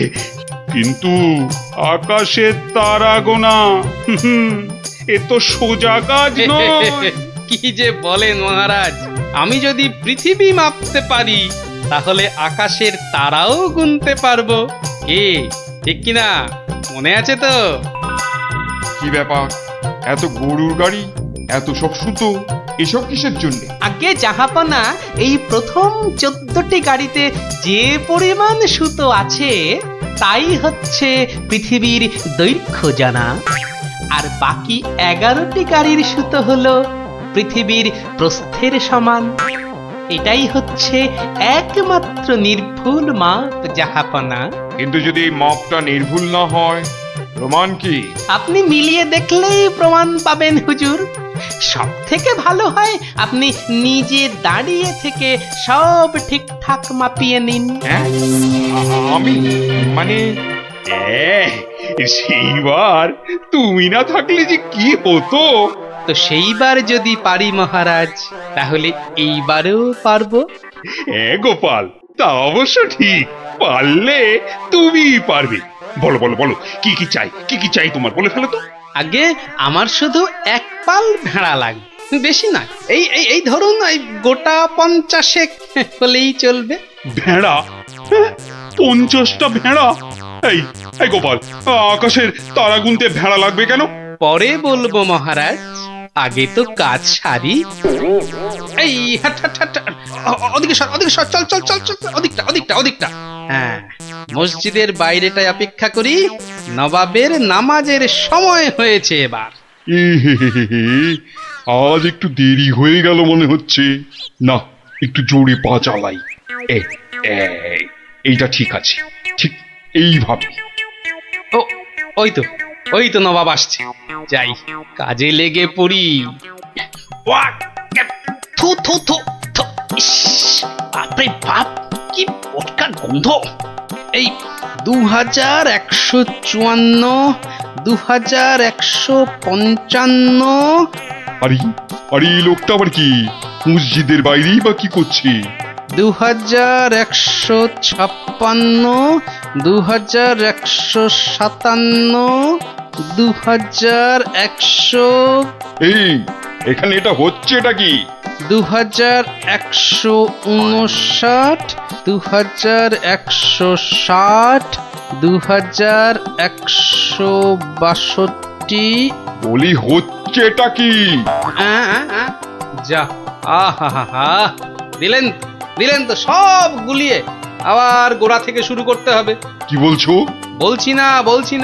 কিন্তু আকাশের তারা গোনা এ তো সোজা কাজ নয়। কি যে বলেন মহারাজ, আমি যদি পৃথিবী মাপতে পারি, তাহলে আকাশের তারাও গুনতে পারবো। কি ঠিক কিনা? মনে আছে তো? কি ব্যাপার, এত গরুর গাড়ি, এত সব সুতো, এসব কিসের জন্য? আগে জাহাপনা, এই প্রথম 14টি গাড়িতে যে পরিমাণ সুতো আছে তাই হচ্ছে পৃথিবীর দৈর্ঘ্য জানা, আর বাকি 11টি গাড়ির সুতো হলো পৃথিবীর প্রস্থের সমান। এটাই হচ্ছে একমাত্র নির্ভুল মাপ জাহাপনা। কিন্তু যদি এই মাপটা নির্ভুল না হয়, প্রমাণ কি? আপনি মিলিয়ে দেখলেই প্রমাণ পাবেন হুজুর। সব থেকে ভালো হয় আপনি নিজে দাঁড়িয়ে থেকে সব ঠিকঠাক মাপিয়ে নিন। হ্যাঁ, আমি মানে সেইবার তুমি না থাকলে যে কি হতো। তো সেইবার যদি পারি মহারাজ, তাহলে এইবারেও পারবো। হ্যাঁ গোপাল, তা অবশ্য ঠিক, পারলে তুমি পারবে। বলো বলো বলো, কি কি চাই, কি কি চাই তোমার, বলে ফেলো তো। আগে আমার শুধু এক পাল ভেড়া লাগবে, বেশি না। এই এই এই ধরুন, এই গোটা 50 হলেই চলবে। ভেড়া? 50টা ভেড়া? এই এই গোপাল, আকাশের তারা গুনতে ভেড়া লাগবে কেন? পরে বলবো মহারাজ, আগে তো কাজ সারি। এই হাট হাট হাট, ওদিকে সর, ওদিকে সর, চল চল চল চল, ওদিকটা ওদিকটা ওদিকটা। হ্যাঁ, মসজিদের বাইরেটায় অপেক্ষা করি, নবাবের নামাজের সময় হয়েছে এবার। আজ একটু দেরি হয়ে গেল মনে হচ্ছে। না, একটু জোরে পা চালাই। এইটা ঠিক আছে, ঠিক এইভাবে। ও, ওই তো নবাব আসছে। যাই, কাজে লেগে পড়ি। থু থু থু থু, ইস, বাপরে বাপ, কি পটকার গন্ধ। এই 2154, 2155। আরে আরে, এই লোকটা আবার কি মসজিদের বাইরেই বা কি করছে? 2156, 2157, 2100। এই, এখানে এটা হচ্ছে এটা কি? 2159, 2160, 2162। বলি হচ্ছে এটা কি? যা, আহা, দিলেন দিলেন তো সব গুলিয়ে। আবার গোড়া থেকে শুরু করতে হবে। কি বলছো? বলছি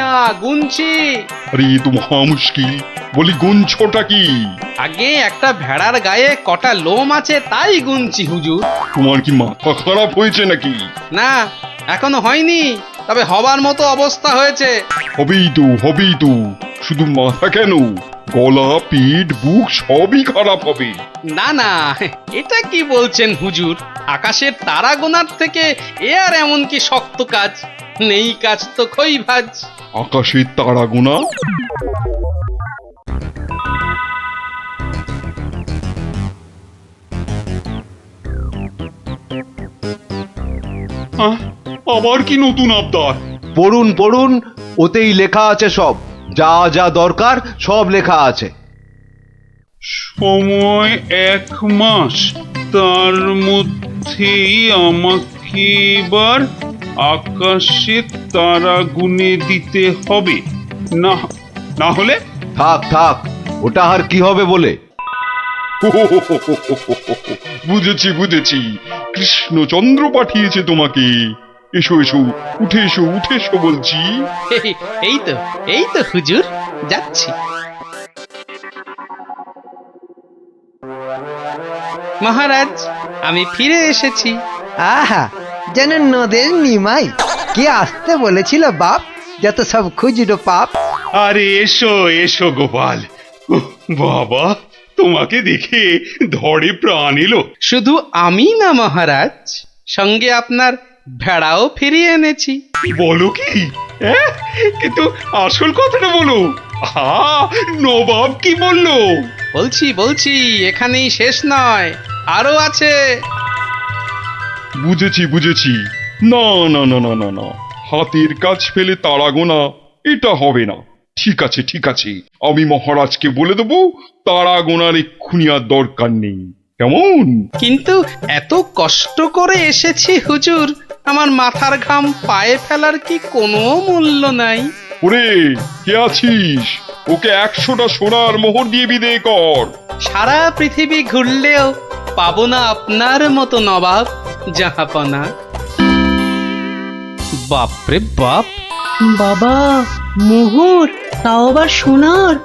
না, গুনছি। আরে এ তো মহা মুশকিল, বলি গুনছোটা কি? আগে একটা ভেড়ার গায়ে কটা লোম আছে তাই গুনছি হুজুর। তোমার কি মাথা খারাপ হয়েছে নাকি? না, এখনো হয়নি, তবে হবার মতো অবস্থা হয়েছে। হবেই তো শুধু মাথা কেন, গলা পিঠ বুক সবই খারাপ হবে। না না, এটা কি বলছেন হুজুর? আকাশের তারা গোনার থেকে এ আর এমন কি শক্ত কাজ? নেই কাজ তো খই ভাজ। আকাশের তারা গোনা? আবার কি নতুন আবদার? পড়ুন পড়ুন, ওতেই লেখা আছে সব, যা যা দরকার সব লেখা আছে। সময় 1 মাস, তার মধ্যেই আমাকে এবার আকাশে তারা গুনে দিতে হবে, না না হলে? থাক থাক, ওটা আর কি হবে বলে। বুঝেছি বুঝেছি, কৃষ্ণচন্দ্র পাঠিয়েছে তোমাকে। এসো এসো, উঠে এসো বলছি। এই তো হুজুর, যাচ্ছি। মহারাজ, আমি ফিরে এসেছি। আহা, যেন নদের নিমাই। কে আসতে বলেছিল বাপ, যত সব খুচরো পাপ। আরে এসো এসো গোপাল। উহ, বাবা, তোমাকে দেখে ধরে প্রাণ এলো। শুধু আমি না মহারাজ, সঙ্গে আপনার ভেড়াও ফিরিয়ে এনেছি। বলো কি? কিন্তু আসল কথাটা বলো। নবাব কি বললো? বলছি, এখানেই শেষ নয়, আরো আছে। বুঝেছি। না না না না না না, হাতের কাজ ফেলে তারা গোনা এটা হবে না। ঠিক আছে, আমি মহারাজকে বলে দেবো তারা গোনার এক্ষুনি আর দরকার নেই, কেমন? কিন্তু এত কষ্ট করে এসেছি হুজুর, আমার মাথার ঘাম পায়ে ফেলার কি কোনো মূল্য নাই? ওরে, কে আছিস? ওকে 100টা সোনার মোহর দিয়ে বিদেয় কর। সারা পৃথিবী ঘুরলেও পাবো না আপনার মতো নবাব জাহাপনা। বাপরে বাপ! বাবা, মোহর, তাও আবার সোনার।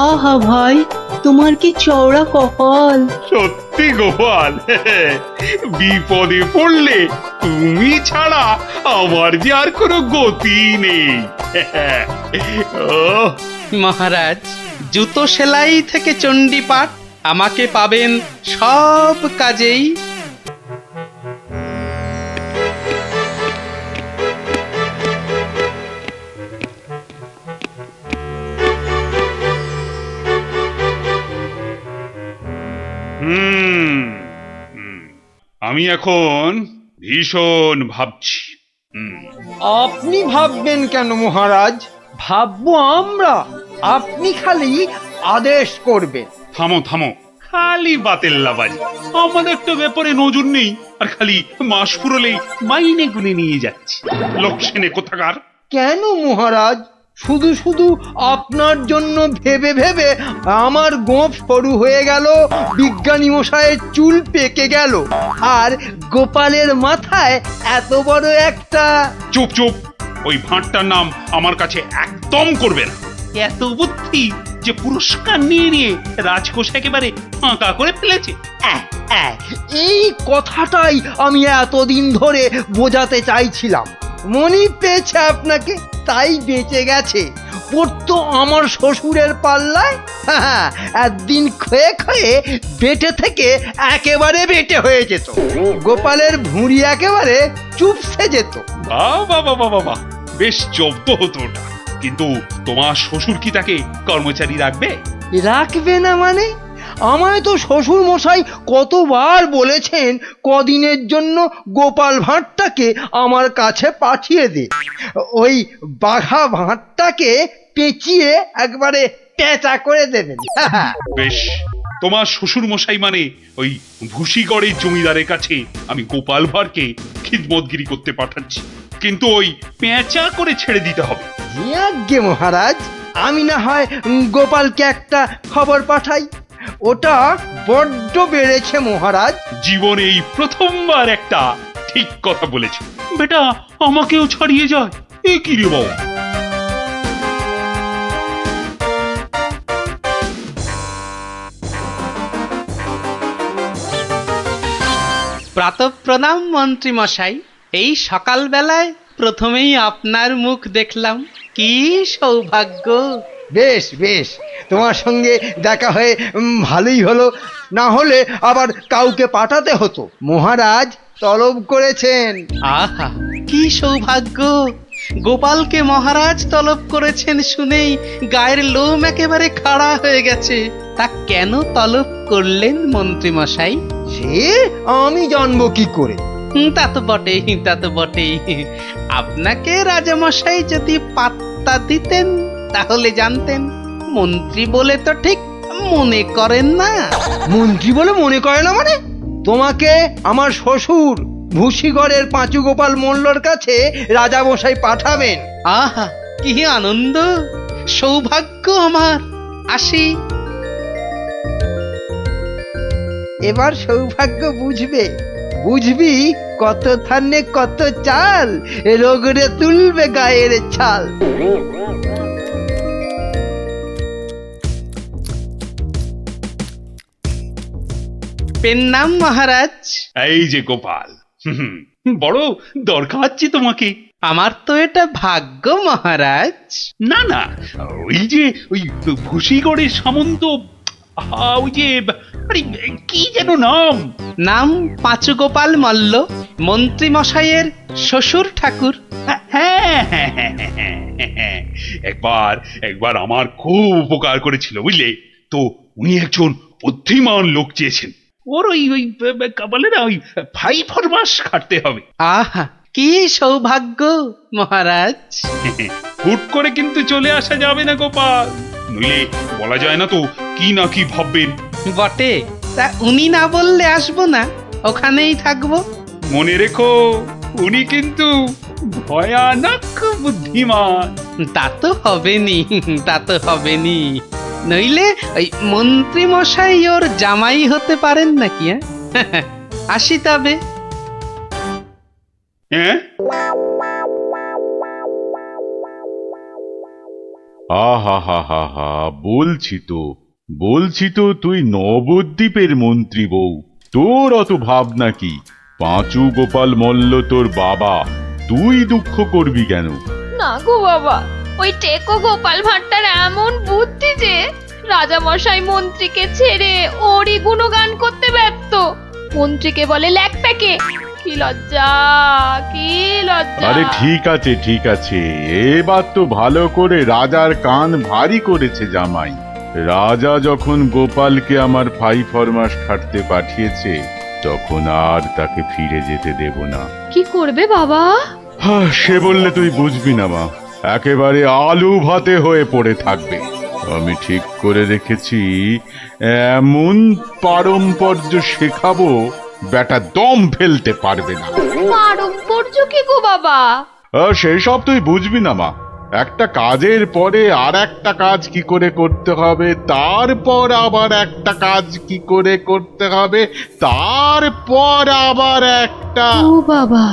আহা ভাই, তোমার কি চওড়া কপাল। সত্যি গোপাল, বিপদে পড়লে তুমি ছাড়া আমার যে আর কোনো গতি নেই। মহারাজ, জুতো সেলাই থেকে চণ্ডীপাঠ, আমাকে পাবেন সব কাজেই। আমি এখন ভীষণ ভাবছি। আপনি ভাববেন কেন মহারাজ? ভাববো আমরা, আপনি খালি আদেশ করবেন। থামো খালি বাতেল্লাবাজি। আমাদের তো ব্যাপারে নজর নেই, আর খালি মাস ফুরলেই মাইনে গুনে নিয়ে যাচ্ছে। লোকসেনে কোথাকার! কেন মহারাজ? শুধু আপনার জন্য ভেবে আমার গোঁফ সরু হয়ে গেল, বিজ্ঞানী মশাইয়ের চুল পেকে গেল, আর গোপালের মাথায় এত বড় একটা। চুপ, ওই ভাঁটটার নাম আমার কাছে একদম করবে না। এত বুদ্ধি যে পুরস্কার নিয়ে রাজকোষ একেবারে ফাঁকা করে ফেলেছে। এই কথাটাই আমি এতদিন ধরে বোঝাতে চাইছিলাম। মনি পেয়েছে আপনাকে, তাই বেঁচে গেছে। পড়তো আমার শ্বশুরের পাল্লায়, একদিন ক্ষয়ে বেটে থেকে একেবারে বেটে হয়ে যেত। গোপালের ভুঁড়ি একেবারে চুপসে যেত। বাবা, বেশ জব্দ হতো ওটা। কিন্তু তোমার শ্বশুর কি তাকে কর্মচারী রাখবে না মানে? আমায় তো শ্বশুর মশাই কতবার বলেছেন কদিনের জন্য গোপাল ভাঁড়টাকে আমার কাছে পাঠিয়ে দে। ওই বাঘা ভাঁড়টাকে পেঁচিয়ে একবারে পেঁচা করে দেবেন। বেশ, তোমার শ্বশুর মশাই মানে ওই ভুসিগড়ের জমিদারের কাছে আমি গোপাল ভাঁড়কে খিদমতগিরি করতে পাঠাচ্ছি, কিন্তু ওই পেঁচা করে ছেড়ে দিতে হবে। আজ্ঞে মহারাজ, আমি না হয় গোপালকে একটা খবর পাঠাই। ওটা বড্ড বেড়েছে মহারাজ। জীবনে এই প্রথমবার একটা ঠিক কথা বলেছ বেটা, আমাকেও ছাড়িয়ে যায়। এ কি রে বাবা! প্রাতঃ প্রণাম মন্ত্রী মশাই। এই সকালবেলায় প্রথমেই আপনার মুখ দেখলাম, কি সৌভাগ্য। বেশ বেশ, তোমার সঙ্গে দেখা হয়ে ভালোই হলো, না হলে আবার কাউকে পাঠাতে হতো। মহারাজ তলব করেছেন। আহা, কি সৌভাগ্য! গোপালকে মহারাজ তলব করেছেন শুনেই গায়ের লোম একেবারে খাড়া হয়ে গেছে। তা কেন তলব করলেন মন্ত্রী মশাই? সে আমি জানবো কি করে? তা তো বটেই, তা তো বটেই। আপনাকে রাজামশাই যদি পাত্তা দিতেন তাহলে জানতেন। মন্ত্রী বলে তো ঠিক মনে করেন না। মন্ত্রী বলে মনে করে না মানে? তোমাকে আমার শ্বশুর ভূষিগড়ের পাঁচু গোপাল মল্লর কাছে রাজামশাই পাঠাবেন। আহা, কি আনন্দ, সৌভাগ্য আমার। আসি। এবার সৌভাগ্য বুঝবে, বুঝবি কত থানে কত চাল, রোগরে তুলবে গায়ের ছাল। পেন নাম মহারাজ। এই যে গোপাল, বড় দরকারছি তোমাকে। আমার তো এটা ভাগ্য মহারাজ। না না, ওই ভূষিগড়ের সামন্ত, ওই যে আরে কি যেন নাম? নাম পাঁচু গোপাল মল্ল, মন্ত্রী মশাইয়ের শ্বশুর ঠাকুর। একবার আমার খুব উপকার করেছিল বুঝলে তো। উনি একজন বুদ্ধিমান লোক চেয়েছেন। ওর ওই কাবালেরা ওই 5 মাস খাটতে হবে। আহা, কি সৌভাগ্য মহারাজ। হুট করে কিন্তু চলে আসা যাবে না গোপাল, নইলে বলা যায় না তো কি না কি ভাববেন। বটে, তা উনি না বললে আসবো না, ওখানেই থাকবো। মনে রেখো, উনি কিন্তু ভয়ানক বুদ্ধিমান। তা তো হবেনি, তা তো হবেনি। নইলে ওই মন্ত্রী মশাই ওর জামাই হতে পারেন নাকি? আসি তবে। হ্যাঁ, আহা হা হা হা, বলছি তো তুই নবদ্বীপের মন্ত্রী বউ, তোর অত ভাবনা কি? পাঁচু গোপাল মল্ল তোর বাবা, তুই দুঃখ করবি কেন? না গো বাবা, ওই টেকো গোপাল ভাঁড়টার এমন বুদ্ধি যে রাজামশাই মন্ত্রীকে ছেড়ে ওরই গুণগান করতে ব্যস্ত। মন্ত্রীকে বলে ল্যাকপ্যাকে। কি লজ্জা, কি লজ্জা! আরে ঠিক আছে, এবার তো ভালো করে রাজার কান ভারী করেছে জামাই। রাজা যখন গোপালকে আমার 5 মাস খাটতে পাঠিয়েছে, তখন আর তাকে ফিরে যেতে দেব না। কি করবে বাবা? সে বললে তুই বুঝবি না মা, একেবারে আলু ভাতে হয়ে পড়ে থাকবে। আমি ঠিক করে রেখেছি, এমন পারম্পর্য শেখাবো বেটা দম ফেলতে পারবে না। পারম্পর্য কি গো বাবা? সেসব তুই বুঝবি না মা। একটা কাজের পরে আর একটা কাজ কি করে করতে হবে, তারপর আবার একটা কাজ কি করে করতে হবে, তারপর আবার একটা। ও বাবা!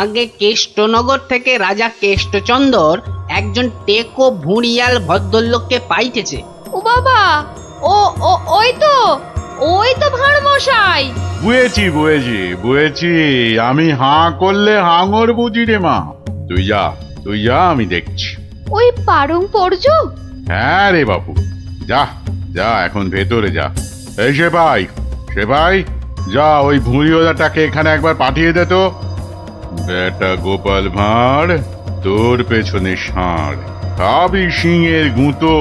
আগে কেষ্টনগর থেকে রাজা কেষ্টচন্দর একজন টেকো ভুঁড়িয়াল ভদ্রলোককে পাইতেছে। ও বাবা, ওই তো ভাঁড় মশাই। বুঝেছি, আমি হাঁ করলে হাঙর বুঝি রে মা। তুই যা, আমি দেখছি। ওই পারম্পর্য? হ্যাঁ রে বাবু, যা এখন ভেতরে যা। এই সেপাই, যা ওই ভুঁড়িওয়ালাটাকে এখানে একবার পাঠিয়ে দে তো। বেটা গোপাল ভাঁড়, তোর পেছনে ষাঁড়, খাবি সিংয়ের গুঁতো,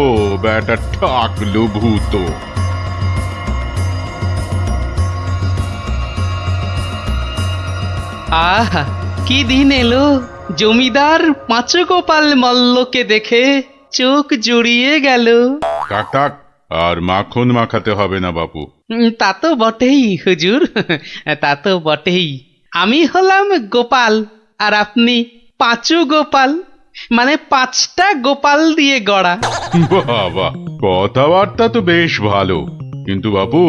বেটা ঠাকলু ভূতো। আহা, কি দিন এলো! জমিদার পাঁচু গোপাল মল্লকে দেখে চোখ জুড়িয়ে গেল। থাক, আর মাখন মাখাতে হবে না বাপু। তা তো বটেই হুজুর, তা তো বটেই। আমি হলাম গোপাল, আর আপনি পাঁচু গোপাল, মানে 5টা গোপাল দিয়ে গড়া। বাবা, কথাবার্তা তো বেশ ভালো, কিন্তু বাপু,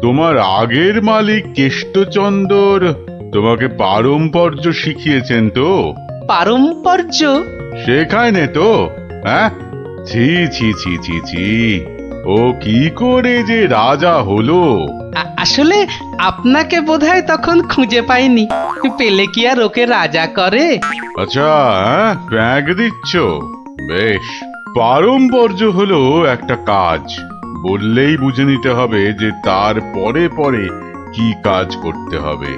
তোমার আগের মালিক কেষ্টচন্দর তোমাকে পারম্পর্য শিখিয়েছেন তো? পারম্পর্য শেখায় নে তো? হ্যাঁ, ছি, ও কি করে যে রাজা হলো! আসলে আপনাকে বোধহয় তখন খুঁজে পাইনি, পেলে কি আর ওকে রাজা করে? আচ্ছা, ব্যাগ দিচ্ছ? বেশ। পারম্পর্য হলো একটা কাজ, বললেই বুঝে নিতে হবে যে তার পরে পরে কি কাজ করতে হবে।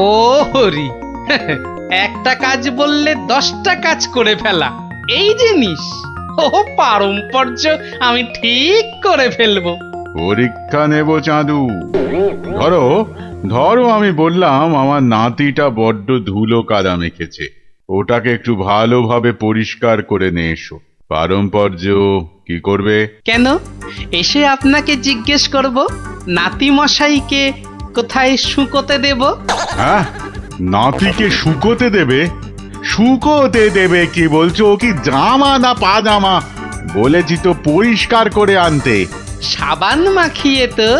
ও হরি, একটা কাজ বললে 10টা কাজ করে ফেলা, এই জিনিস। ও পারম্পর্য আমি ঠিক করে ফেলবো। পরীক্ষা নেব চাঁদু। ধরো ধরো আমি বললাম আমার নাতিটা বড্ড ধুলো কাদা মেখেছে, ওটাকে একটু ভালোভাবে পরিষ্কার করে নিয়ে এসো। পারম্পর্য কি করবে? কেন, এসে আপনাকে জিজ্ঞেস করব নাতি মশাইকে কোথায় শুকোতে দেব? হ্যাঁ, নাতিকে শুকোতে দেবে? শুকোতে দেবে কি বলছো? ও কি জামা না পাজামা? বলেছি তো পরিষ্কার করে আনতে। সাবান মাখিয়ে তো?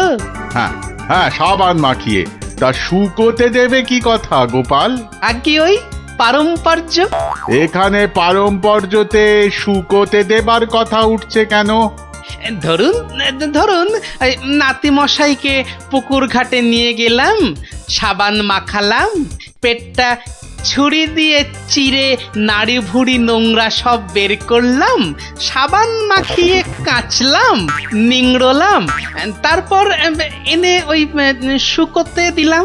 হ্যাঁ হ্যাঁ, সাবান মাখিয়ে। তা শুকোতে দেবে কি কথা গোপাল? আগে ওই পারম্পর্য। এখানে পারম্পর্যতে শুকোতে দেবার কথা উঠছে কেন? ধরুন ধরুন এই নাতি মশাইকে পুকুর ঘাটে নিয়ে গেলাম, সাবান মাখালাম, পেটটা ছুরি দিয়ে চিরে নাড়ি ভুড়ি নোংরা সব বের করলাম, সাবান মাখিয়ে কাচলাম, নিংড়লাম, তারপর এনে ওই শুকোতে দিলাম,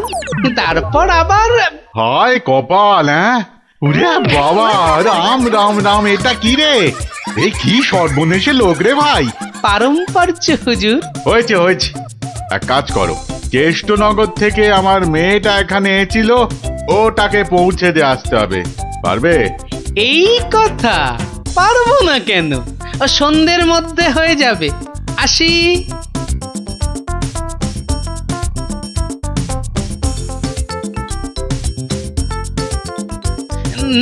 তারপর আবার। হায় কপাল! হ্যাঁ, ওরে বাবা, রাম রাম রাম, এটা কি রে? এই কি সর্বনেশে লোক রে ভাই! পারম্পর্য হুজুর। হয়েছে হয়েছে, এক কাজ করো, কেষ্টনগর থেকে আমার মেয়েটা এখানে এসেছিল, ওটাকে পৌঁছে দিয়ে আসতে হবে। পারবে? এই কথা, পারবো না কেন? সন্ধ্যের মধ্যে হয়ে যাবে, আসি।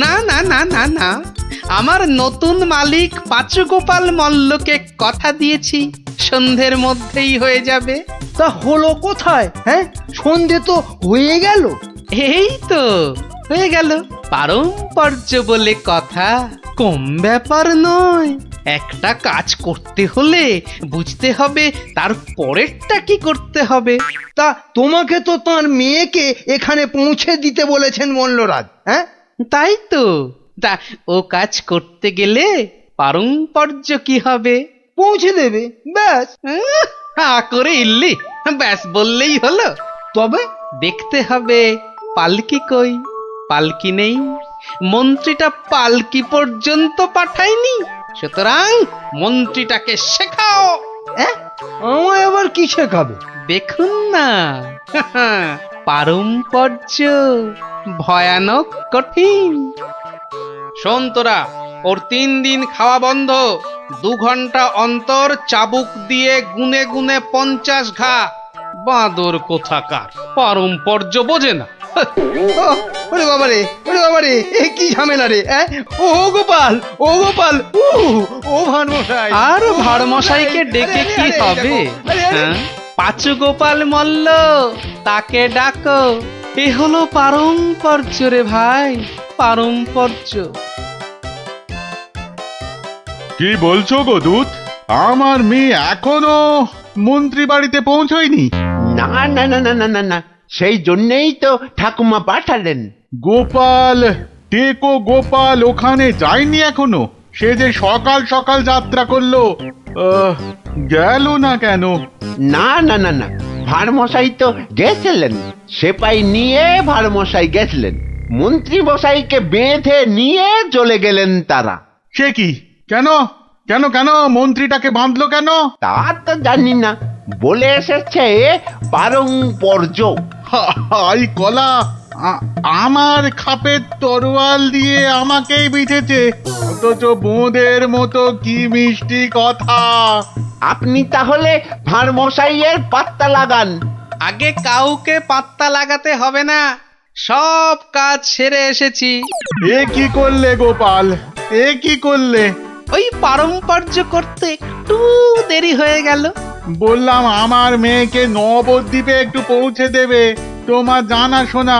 না না না না না, আমার নতুন মালিক পাঁচু গোপাল মল্লকে কথা দিয়েছি, সন্ধ্যের মধ্যেই হয়ে যাবে। তা হলো কোথায়? হ্যাঁ, সন্ধে তো হয়ে গেল। এই তো হয়ে গেল। পারম্পর্য বলে কথা, কম ব্যাপার নয়। একটা কাজ করতে হলে বুঝতে হবে তার পরেরটা কি করতে হবে। তা তোমাকে তো তার মেয়েকে এখানে পৌঁছে দিতে বলেছেন মল্লরাজ। হ্যাঁ, তাই তো। তা ও কাজ করতে গেলে পারম্পর্য কি হবে? পৌঁছে দেবে, ব্যাস। হা করে ইল্লি, ব্যাস বললেই হলো। তবে দেখতে হবে পালকি কই। পালকি নেই, মন্ত্রীটা পালকি পর্যন্ত পাঠায়নি, সুতরাং মন্ত্রীটাকে শেখাও। আমায় আবার কি শেখাবে? দেখুন না, পারম্পর্য ভয়ানক কঠিন। শোন তোরা, ওর 3 দিন খাওয়া বন্ধ, 2 ঘন্টা অন্তর চাবুক দিয়ে গুনে গুনে 50 ঘা। বাঁদর কোথাকার, পারম্পর্য বোঝে না। ওরে বাবারে, ওরে বাবারে, এ কি ঝামেলা রে! ও গোপাল, ও গোপাল, ও ভানমশাই। আর ভাড়মশাইকে ডেকে কি হবে? হ্যাঁ, পাঁচু গোপাল মল্ল, তাকে ডাকো। এ হলো পারম্পর্য রে ভাই, পারম্পর্য। কি বলছো গো দূত? আমার মেয়ে এখনো মন্ত্রী বাড়িতে পৌঁছয়নি? না না না না না না না, সেই জন্যেই তো ঠাকুমা পাঠালেন। গোপাল, টেকো গোপাল ওখানে যায়নি এখনো? সে যে সকাল সকাল যাত্রা করলো, গেল না কেন? না না না না, ভাড়মশাই তো গেছিলেন, সেপাই নিয়ে ভাড়মশাই গেছিলেন, মন্ত্রী মশাইকে বেঁধে নিয়ে চলে গেলেন তারা। সে কি? কেন কেন কেন মন্ত্রীটাকে বাঁধলো কেন? তা তো জানি না, বলে এসেছে পারম্পর্য। হাই কলা, আমার খাপের তরোয়াল দিয়ে আমাকেই বিঁধেছে, অথচ বোঁদের মতো কি মিষ্টি কথা। আপনি তাহলে ভাড়মশাইয়ের পাত্তা লাগান। আগে কাউকে পাত্তা লাগাতে হবে না, সব কাজ সেরে এসেছি। এ কি করলে গোপাল, এ কি করলে? ওই পারম্পর্য করতে একটু দেরি হয়ে গেল। বললাম আমার মেয়েকে নবদ্বীপে একটু পৌঁছে দেবে, তোমার জানা শোনা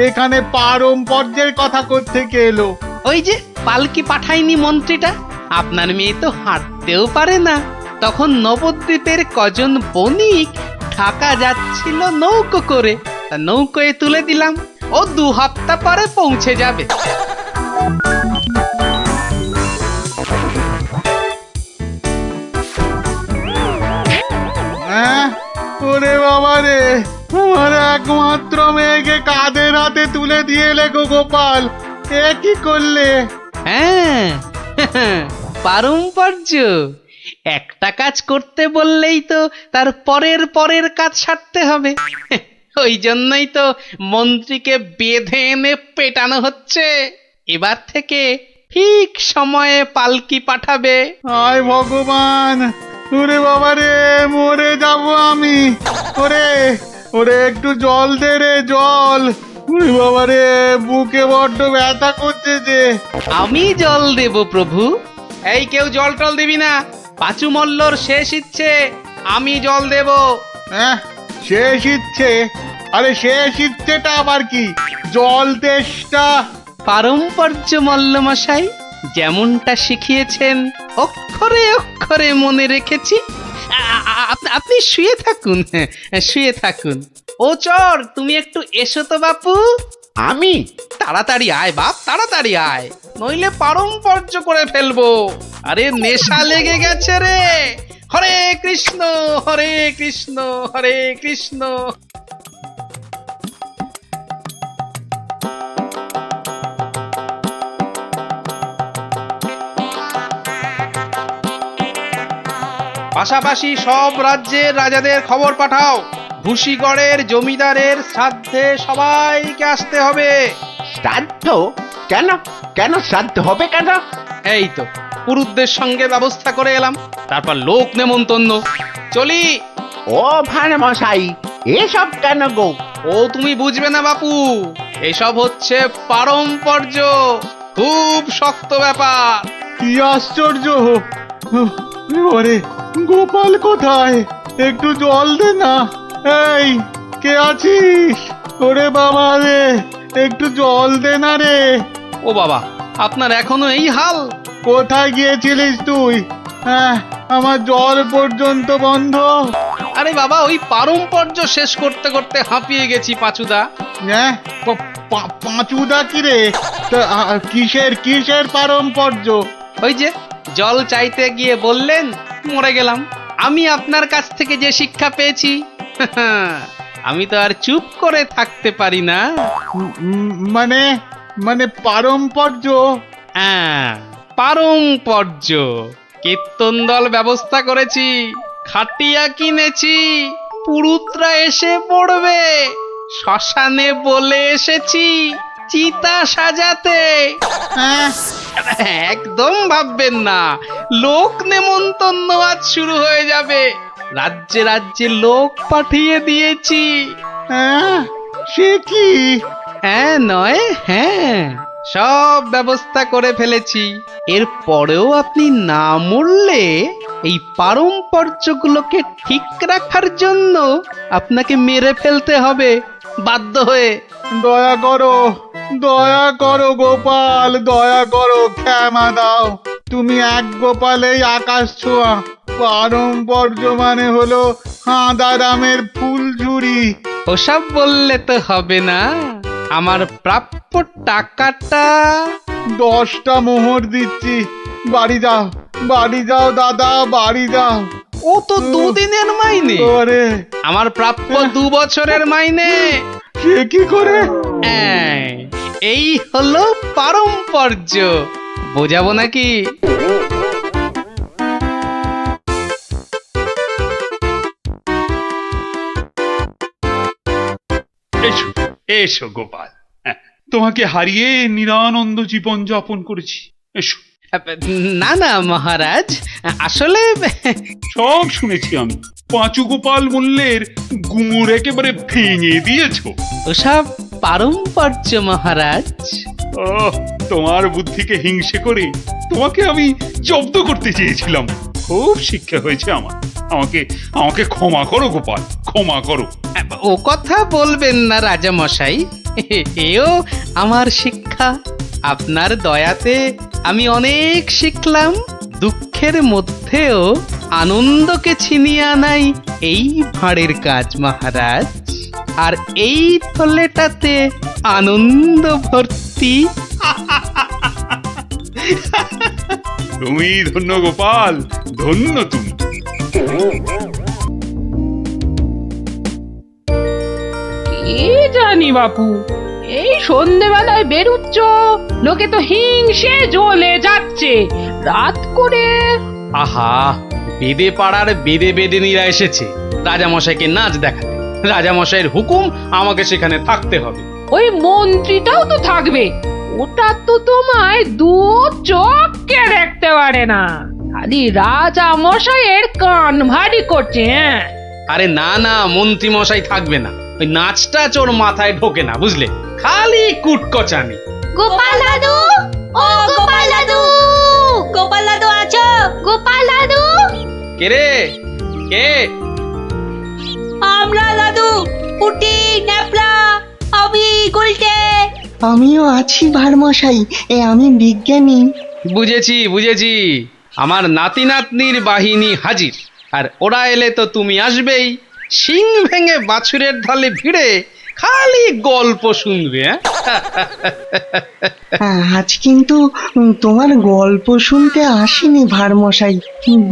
এখানে পারম্পর্যের কথা কোত্থেকে এলো? ওই যে পালকি পাঠায়নি মন্ত্রীটা, আপনার মেয়ে তো হাঁটতেও পারে না। তখন নবদ্বীপের কজন বণিক ঢাকা যাচ্ছিল নৌকো করে, তা নৌকোয় তুলে দিলাম, ও 2 হপ্তাহ পরে পৌঁছে যাবে। ওরে বাবা রে, আমার একমাত্র মেয়েকে কাঁধের হাতে তুলে দিয়ে এলে গো গোপাল, এ কি করলে? হ্যাঁ, পারম্পর্য। একটা কাজ করতে বললেই তো তার পরের কাজ সারতে হবে। ওই জন্যই তো মন্ত্রীকে বেঁধে এনে পেটানো হচ্ছে। এবার থেকে ঠিক সময়ে পালকি পাঠাবে। হায় ভগবান, ওরে বাবা রে, মরে যাব আমি। ওরে ওরে, একটু জল দে রে, জল। ওরে বাবা রে, বুকে বড্ড ব্যথা করছে যে। আমি জল দেব প্রভু। এই কেউ জল টল দিবি না, পাঁচু মল্লর শেষ ইচ্ছে, আমি জল দেব। হ্যাঁ, শেষ ইচ্ছে? আরে শেষ ইচ্ছেটা আবার কি? জল তেষ্টা। পারম্পর্য মল্ল মশাই, যেমনটা শিখিয়েছেন অক্ষরে অক্ষরে মনে রেখেছি। আপনি শুয়ে থাকুন, শুয়ে থাকুন। ও চর, তুমি একটু এসো তো বাপু। আমি? তাড়াতাড়ি আয় বাপ, তাড়াতাড়ি আয়, নইলে পারম্পর্য করে ফেলবো। আরে নেশা লেগে গেছে রে। হরে কৃষ্ণ, হরে কৃষ্ণ, হরে কৃষ্ণ। পাশাপাশি সব রাজ্যের রাজাদের খবর পাঠাও, ভুসিগড়ের জমিদারের শ্রাদ্ধে সবাইকে আসতে হবে। শ্রাদ্ধ? কেন কেন শ্রাদ্ধ হবে কেন? এই তো পুরুতদের সঙ্গে ব্যবস্থা করে এলাম, তারপর লোক নেমন্তন্ন। চলি। ও ভান মশাই, এসব কেন গো? ও তুমি বুঝবে না বাপু, এসব হচ্ছে পারম্পর্য, খুব শক্ত ব্যাপার। কি আশ্চর্য! ওরে গোপাল কোথায়? একটু জল দে না। এই, কে আছিস? ওরে বাবা রে, একটু জল দে না রে। ও বাবা, আপনার এখনো এই হাল? কোথায় গিয়েছিলিস তুই? হ্যাঁ, আমার জল পর্যন্ত বন্ধ। আরে বাবা, ওই পারম্পর্য শেষ করতে করতে হাঁপিয়ে গেছি পাঁচুদা। হ্যাঁ, পাঁচুদা কি রে? কিসের পারম্পর্য? ওই যে জল চাইতে গিয়ে বললেন, মরে গেলাম। আমি আপনার কাছ থেকে যে শিক্ষা পেয়েছি, আমি তো আর চুপ করে থাকতে পারি না। মানে পারম্পর্য? হ্যাঁ, পারম্পর্য। কীর্তন দল ব্যবস্থা করেছি, খাটিয়া কিনেছি, পুরুতরা এসে পড়বে। শ্মশানে বলে এসেছি চিতা সাজাতে। একদম ভাববেন না, লোক নেমন্তন্ন আজ শুরু হয়ে যাবে। রাজ্যে রাজ্যে লোক পাঠিয়ে দিয়েছি। সে কি? হ্যাঁ নয় হ্যাঁ, সব ব্যবস্থা করে ফেলেছি। এর পরেও আপনি না মরলে এই পারম্পর্যগুলোকে ঠিক রাখার জন্য আপনাকে মেরে ফেলতে হবে বাধ্য হয়ে। দয়া করো গোপাল, দয়া করো, ক্ষমা দাও। তুমি এক গোপালেই আকাশ ছোঁয়া। পারম্পর্য মানে হলো হাঁদারামের ফুলঝুরি। ওসব বললে তো হবে না, আমার প্রাপ্য টাকাটা। 10টা মোহর দিচ্ছি, বাড়ি যাও দাদা, বাড়ি যাও। ও তো 2 দিনের মাইনে। আমার প্রাপ্য 2 বছরের মাইনে। সে কি করে? এই হলো পারম্পর্য, বোঝাবো নাকি? এসো এসো গোপাল, তোমাকে হারিয়ে নিরানন্দ জীবন যাপন করেছি। এসো। না না মহারাজ, আসলে সব শুনেছি আমি। পাঁচু গোপাল মল্লের গুমুর একেবারে ভেঙে দিয়েছো। ওসব পারম্পর্য মহারাজ। ও, তোমার বুদ্ধিকে হিংসে করে তোমাকে আমি জব্দ করতে চেয়েছিলাম। খুব শিক্ষা হয়েছে আমার। আমাকে ক্ষমা করো গোপাল, ক্ষমা করো। ও কথা বলবেন না রাজা মশাই, এও আমার শিক্ষা। আপনার দয়াতে আমি অনেক শিখলাম। দুঃখের মধ্যেও আনন্দকে ছিনিয়ে আনাই এই ভাঁড়ের কাজ মহারাজ। আর এই থলেটাতে আনন্দ ভর্তি। তুমি ধন্য গোপাল, ধন্য তুমি। কি জানি বাপু, এই সন্ধেবেলায় বেরুচ্ছ, লোকে তো হিংসে জ্বলে যাচ্ছে। রাত করে আহা, বেদে পাড়ার বেদে বেদেনীরা এসেছে রাজামশাইকে নাচ দেখাতে। রাজামশাইয়ের হুকুম, আমাকে সেখানে থাকতে হবে। ওই মন্ত্রীটাও তো থাকবে, ওটা তো তোমায় দু চোখকে দেখতে পারে না, খালি রাজা মশাইয়ের কান ভারী করছে। হ্যাঁ, আরে না না, মন্ত্রী মশাই থাকবে না। ওই নাচটা চোর মাথায় ঢোকে না, বুঝলে, খালি কুটকচানি। গোপাল দাদু, ও গোপাল দাদু, গোপাল দাদু আছো? গোপাল দাদু, কে রে, কে? আমরা দাদু, পুটি, ন্যাপলা, আমি গুলটে। আমিও আছি ভারমশাই, আমি বিজ্ঞানী। বুঝেছি বুঝেছি, আমার নাতি নাতনির বাহিনী হাজির। আর ওরা এলে তো তুমি আসবেই, শিং ভেঙে বাছুরের ঢালে ভিড়ে খালি গল্প শুনবে। আজ কিন্তু তোমার গল্প শুনতে আসিনি ভারমশাই,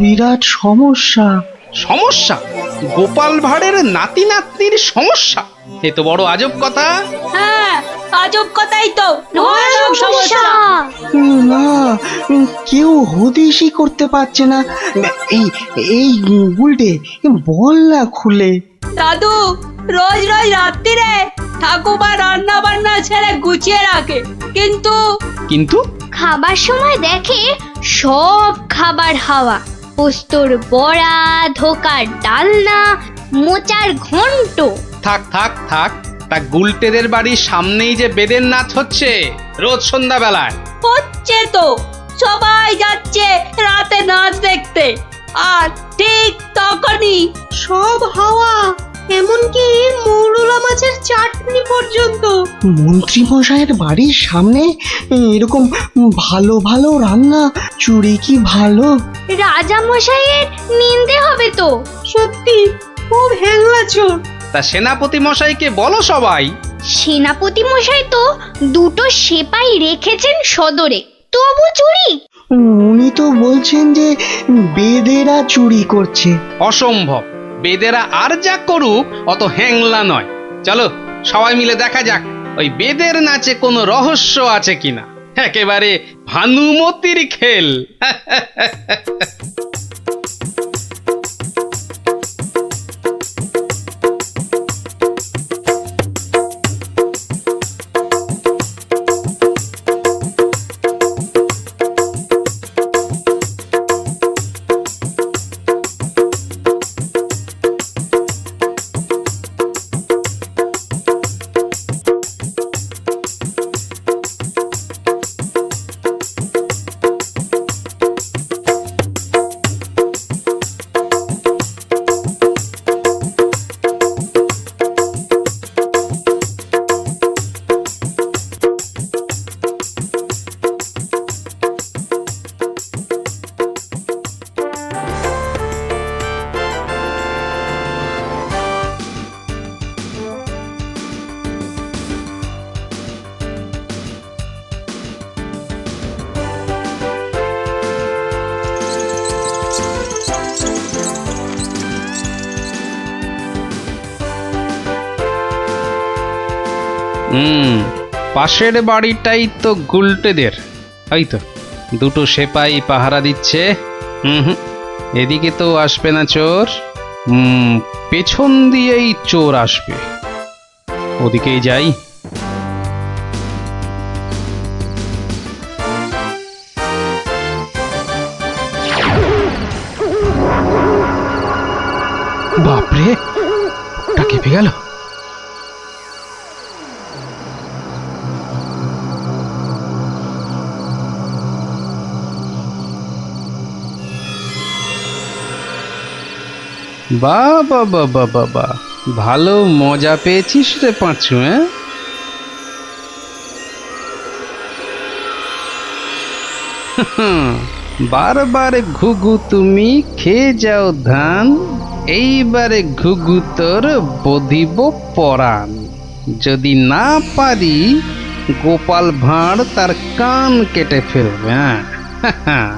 বিরাট সমস্যা। সমস্যা? গোপাল ভাঁড়ের নাতি নাতনির সমস্যা? এ তো বড় আজব কথা। হ্যাঁ, আজব কথাই তো, ভয়ানক সমস্যা। না, কেউ হদিশই করতে পারছে না। এই এই গুলটে, বল না খুলে। দাদু রোজ রোজ রাত্রিরে ঠাকুমা রান্না বান্না ছেড়ে গুছিয়ে রাখে, কিন্তু কিন্তু খাবার সময় দেখে সব খাবার হাওয়া, পোস্তর বড়া, ধোকার ডালনা, মোচার ঘন্ট। থাক থাক থাক, তা গুলটেদের বাড়ির সামনেই যে বেদের নাচ হচ্ছে রোজ সন্ধ্যাবেলায়। হচ্ছে তো, সবাই যাচ্ছে রাতে নাচ দেখতে, আর ঠিক তখনই সব হাওয়া, এমনকি মৌরলা মাছের চাটনি পর্যন্ত। মন্ত্রী মশাইয়ের বাড়ির সামনে এরকম ভালো ভালো রান্না, চুরি কি ভালো? রাজা মশাইয়ের নিন্দে হবে তো। সত্যি খুব হ্যাংলা চোর। তা সেনাপতি মশাইকে বলো সবাই। সেনাপতি মশাই তো দুটো সেপাই রেখেছেন সদরে, তবু চুরি। উনি তো বলছেন যে বেদেরা চুরি করছে। অসম্ভব, বেদেরা আর যা করুক অত হ্যাংলা নয়। চলো সবাই মিলে দেখা যাক ওই বেদের নাচে কোনো রহস্য আছে কিনা। একেবারে ভানুমতির খেল। পাশের বাড়িটাই তো গুলটেদের, ওই তো দুটো সেপাই পাহারা দিচ্ছে। এদিকে তো আসবে না চোর, পেছন দিয়েই চোর আসবে, ওদিকেই যাই। বাপরে, ওটা কেঁপে গেল। বাবা বাবা বাবা, ভালো মজা পেয়েছিস রে পাঁচু। বারবার ঘুঘু তুমি খেয়ে যাও ধান, এইবারে ঘুঘু তোর বধিব পরাণ। যদি না পারি গোপাল ভাঁড় তার কান কেটে ফেলবে। হ্যাঁ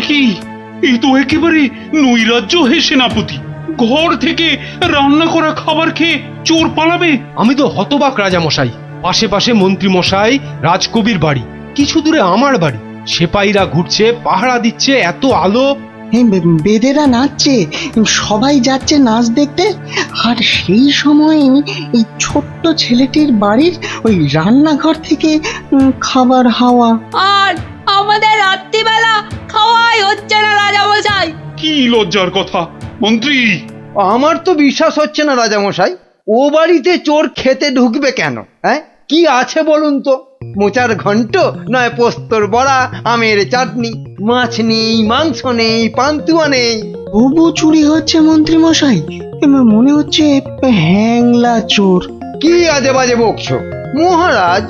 কি এই তো একেবারে নৈরাজ্য হে সেনাপতি। ঘর থেকে রান্না করা খাবার খেয়ে চোর পালাবে? আমি তো হতবাক রাজামশাই। পাশে পাশে মন্ত্রী মশাই, রাজকবির বাড়ি, কিছু দূরে আমার বাড়ি। সেপাইরা ঘুরছে, পাহারা দিচ্ছে, এত আলো। বেদেরা নাচছে, সবাই যাচ্ছে নাচ দেখতে। আর সেই সময় এই ছোট্ট ছেলেটির বাড়ির ওই রান্নাঘর থেকে খাবার হাওয়া। আর আমাদের রাত্রিবেলা খাওয়াই হচ্ছে না রাজামশাই। কি লজ্জার কথা মন্ত্রী। আমার তো বিশ্বাস হচ্ছে না রাজামশাই, ও বাড়িতে চোর খেতে ঢুকবে কেন? হ্যাঁ, কি আছে বলুন তো? মোচার ঘন্ট, নয় পোস্তর বড়া, আমের চাটনি, মাছ নেই, মাংস নেই, পান্তুয়া নেই। তবু চুরি হচ্ছে মন্ত্রী মশাই, মনে হচ্ছে হ্যাংলা চোর। কি আজে বাজে বকছো মহারাজ,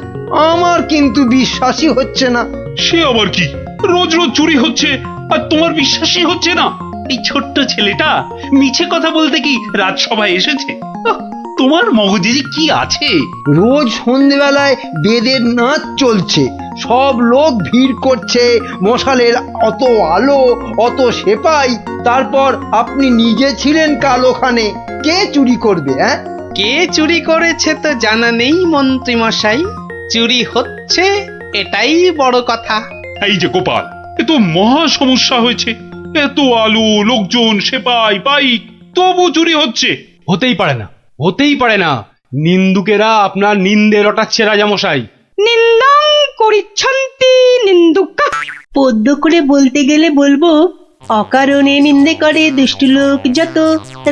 আমার কিন্তু বিশ্বাসই হচ্ছে না। সে আবার কি? রোজ রোজ চুরি হচ্ছে আর তোমার বিশ্বাসই হচ্ছে না? এই ছোট্ট ছেলেটা মিছে কথা বলতে কি রাজসভায় এসেছে? তোমার মগজে যে কি আছে? রোজ সন্ধ্যেবেলায় বেদের নাচ চলছে, সব লোক ভিড় করছে, মশালের অত আলো, অত সেপাই, তারপর আপনি নিজে ছিলেন কাল ওখানে। কে চুরি করবে? হ্যাঁ, কে চুরি করেছে তো জানা নেই মন্ত্রী মশাই, চুরি হচ্ছে এটাই বড় কথা। এই যে গোপাল, এ তো মহা সমস্যা হয়েছে। এত আলো, লোকজন, সেপাই, বাইক, তবু চুরি হচ্ছে। হতেই পারে না, হতেই পারে না। নিন্দুকেরা আপনার নিন্দে রটাচ্ছে রাজামশাই। নিন্দং করিচ্ছন্তি নিন্দুকা। পদ্য করে বলতে গেলে বলবো, অকারণে নিন্দে করে দুষ্টু লোক যত,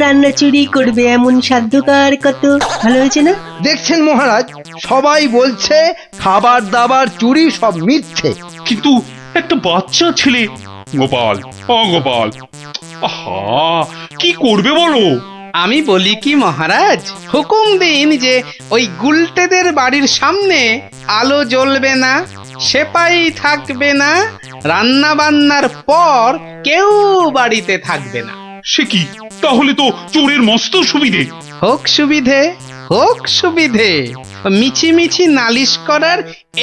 রান্না চুরি করবে এমন সাধ্যকার কত। ভালো হয়েছে না? দেখছেন মহারাজ, সবাই বলছে খাবার দাবার চুরি সব মিথ্যে। কিন্তু একটা বাচ্চা ছেলে। গোপাল, গোপাল, আহা, কি করবে বলো? আমি বলি কি মহারাজ, হুকুম দিন যে ওই গুলটেদের বাড়ির সামনে আলো জ্বলবে না, সেপাই থাকবে না, রান্না বান্নার পর কেউ বাড়িতে থাকবে না। সে কি? তাহলে তো চোরের মস্ত সুবিধে। হোক সুবিধে, হোক সুবিধে, মিছি মিছি নালিশ করার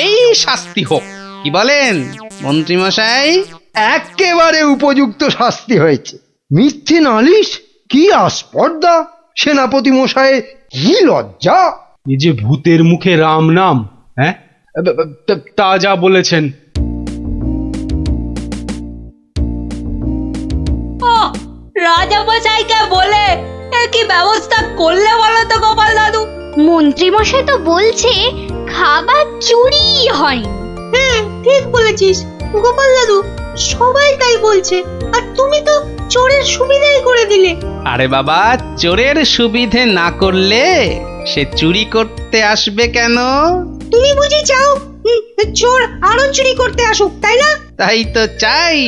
এই শাস্তি হোক। কি বলেন মন্ত্রী মশাই? একেবারে উপযুক্ত শাস্তি হয়েছে। মিথ্যে নালিশ? কি আস্পর্ধা! সেনাপতি মশাই, কি লজ্জা! এই যে ভূতের মুখে রাম নাম, হ্যাঁ, তা যা বলেছেন। রাজামশাইকে বলে কি ব্যবস্থা করলে বলো তো গোপাল দাদু? মন্ত্রী মশাই তো বলছে খাবার চুরি হয়নি। হ্যাঁ, ঠিক বলেছিস গোপাল দাদু, সবাই তাই বলছে। আর তুমি তো চোরের সুবিধাই করে দিলে। আরে বাবা, চোরের সুবিধে না করলে সে চুরি করতে আসবে কেন? তুমি বুঝি চাও চোর আরো চুরি করতে আসুক, তাই না? তাই তো চাই।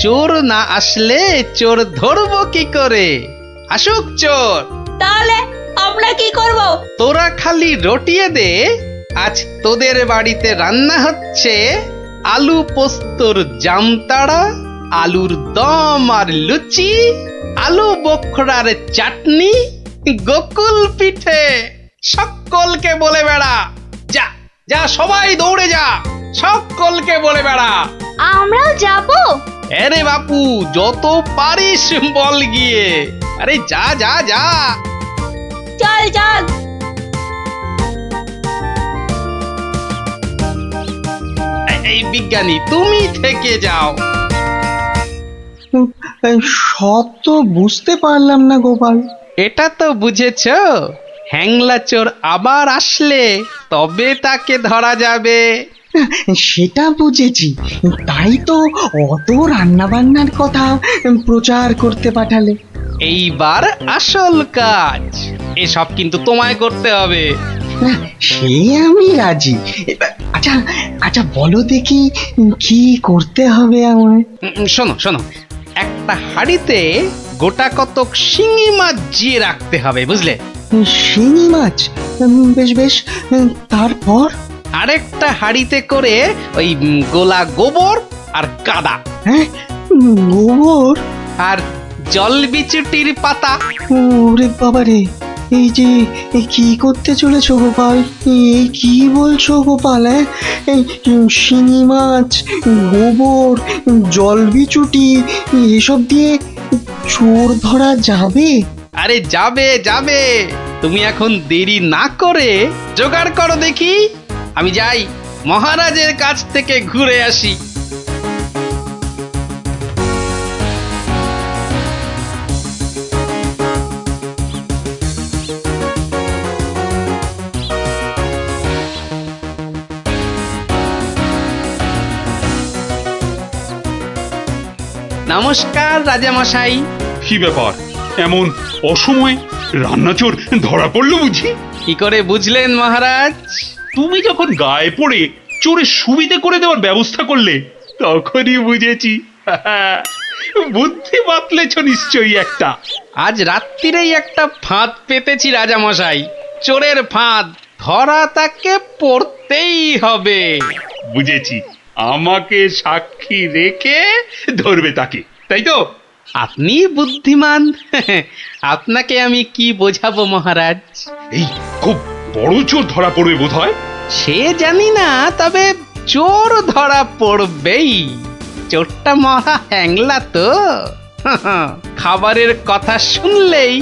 চোর না আসলে চোর ধরবো কি করে? আসুক চোর। তাহলে আমরা কি করব? তোরা খালি রটিয়ে দে, আজ তোদের বাড়িতে রান্না হচ্ছে আলু পোস্তর জামতাড়া, আলুর দম আর লুচি, আলু বোখরার চাটনি, গোকুল পিঠে। সকলকে বলে বেড়া, যা যা, সবাই দৌড়ে যা, সকলকে বলে বেড়া। আমরাও যাব? আরে বাপু, যত পারিস বল গিয়ে। আরে যা যা যা, চল চল। এই বিজ্ঞানী, তুমি থেকে যাও। সব তো বুঝতে পারলাম না গোপাল। এটা তো বুঝেছ, হ্যাংলা চোর আবার আসলে তবে তাকে ধরা যাবে। সেটা বুঝেছি, তাই তো অত রান্না বান্নার কথা প্রচার করতে পাঠালে। এইবার আসল কাজ, এসব কিন্তু তোমায় করতে হবে। সে আমি রাজি। আচ্ছা আচ্ছা, বলো দেখি কি করতে হবে আমায়? শোনো শোনো, একটা হাঁড়িতে গোটা কতক শিঙি মাছ জিয়ে রাখতে হবে, বুঝলে? শিঙি মাছ? বেশ বেশ, তারপর? আরেকটা হাঁড়িতে করে ওই গোলা গোবর আর কাদা, হ্যাঁ, গোবর আর জল বিচুটির পাতা। ওরে বাবারে, এই যে কি করতে চলেছো গোপাল? এই কি বলছো গোপাল? এই শিঙি মাছ, গোবর, জল বিচুটি এসব দিয়ে চোর ধরা যাবে? আরে যাবে যাবে, তুমি এখন দেরি না করে জোগাড় করো দেখি। আমি যাই মহারাজের কাছ থেকে ঘুরে আসি। নমস্কার রাজামশাই। কি ব্যাপার, এমন অসময়ে রান্নাচোর ধরা পড়লো বুঝি? কি করে বুঝলেন মহারাজ? তুমি যখন গায়ে পড়ে চোরের সুবিধে করে দেওয়ার ব্যবস্থা করলে তখনই বুঝেছি। বুদ্ধি বাতলেছ নিশ্চয়ই একটা। আজ রাত্রিরেই একটা ফাঁদ পেতেছি রাজামশাই, চোরের ফাঁদ, ধরা তাকে পড়তেই হবে। বুঝেছি, আমাকে সাক্ষী রেখে ধরবে তাকে, তাই তো? আপনি বুদ্ধিমান, আপনাকে আমি কি বোঝাবো মহারাজ? এই খুব বড় চোর ধরা পড়বে বোধহয়। সে জানি না, তবে চোর ধরা পড়বেই। চোরটা মহা হ্যাংলা তো, খাবারের কথা শুনলেই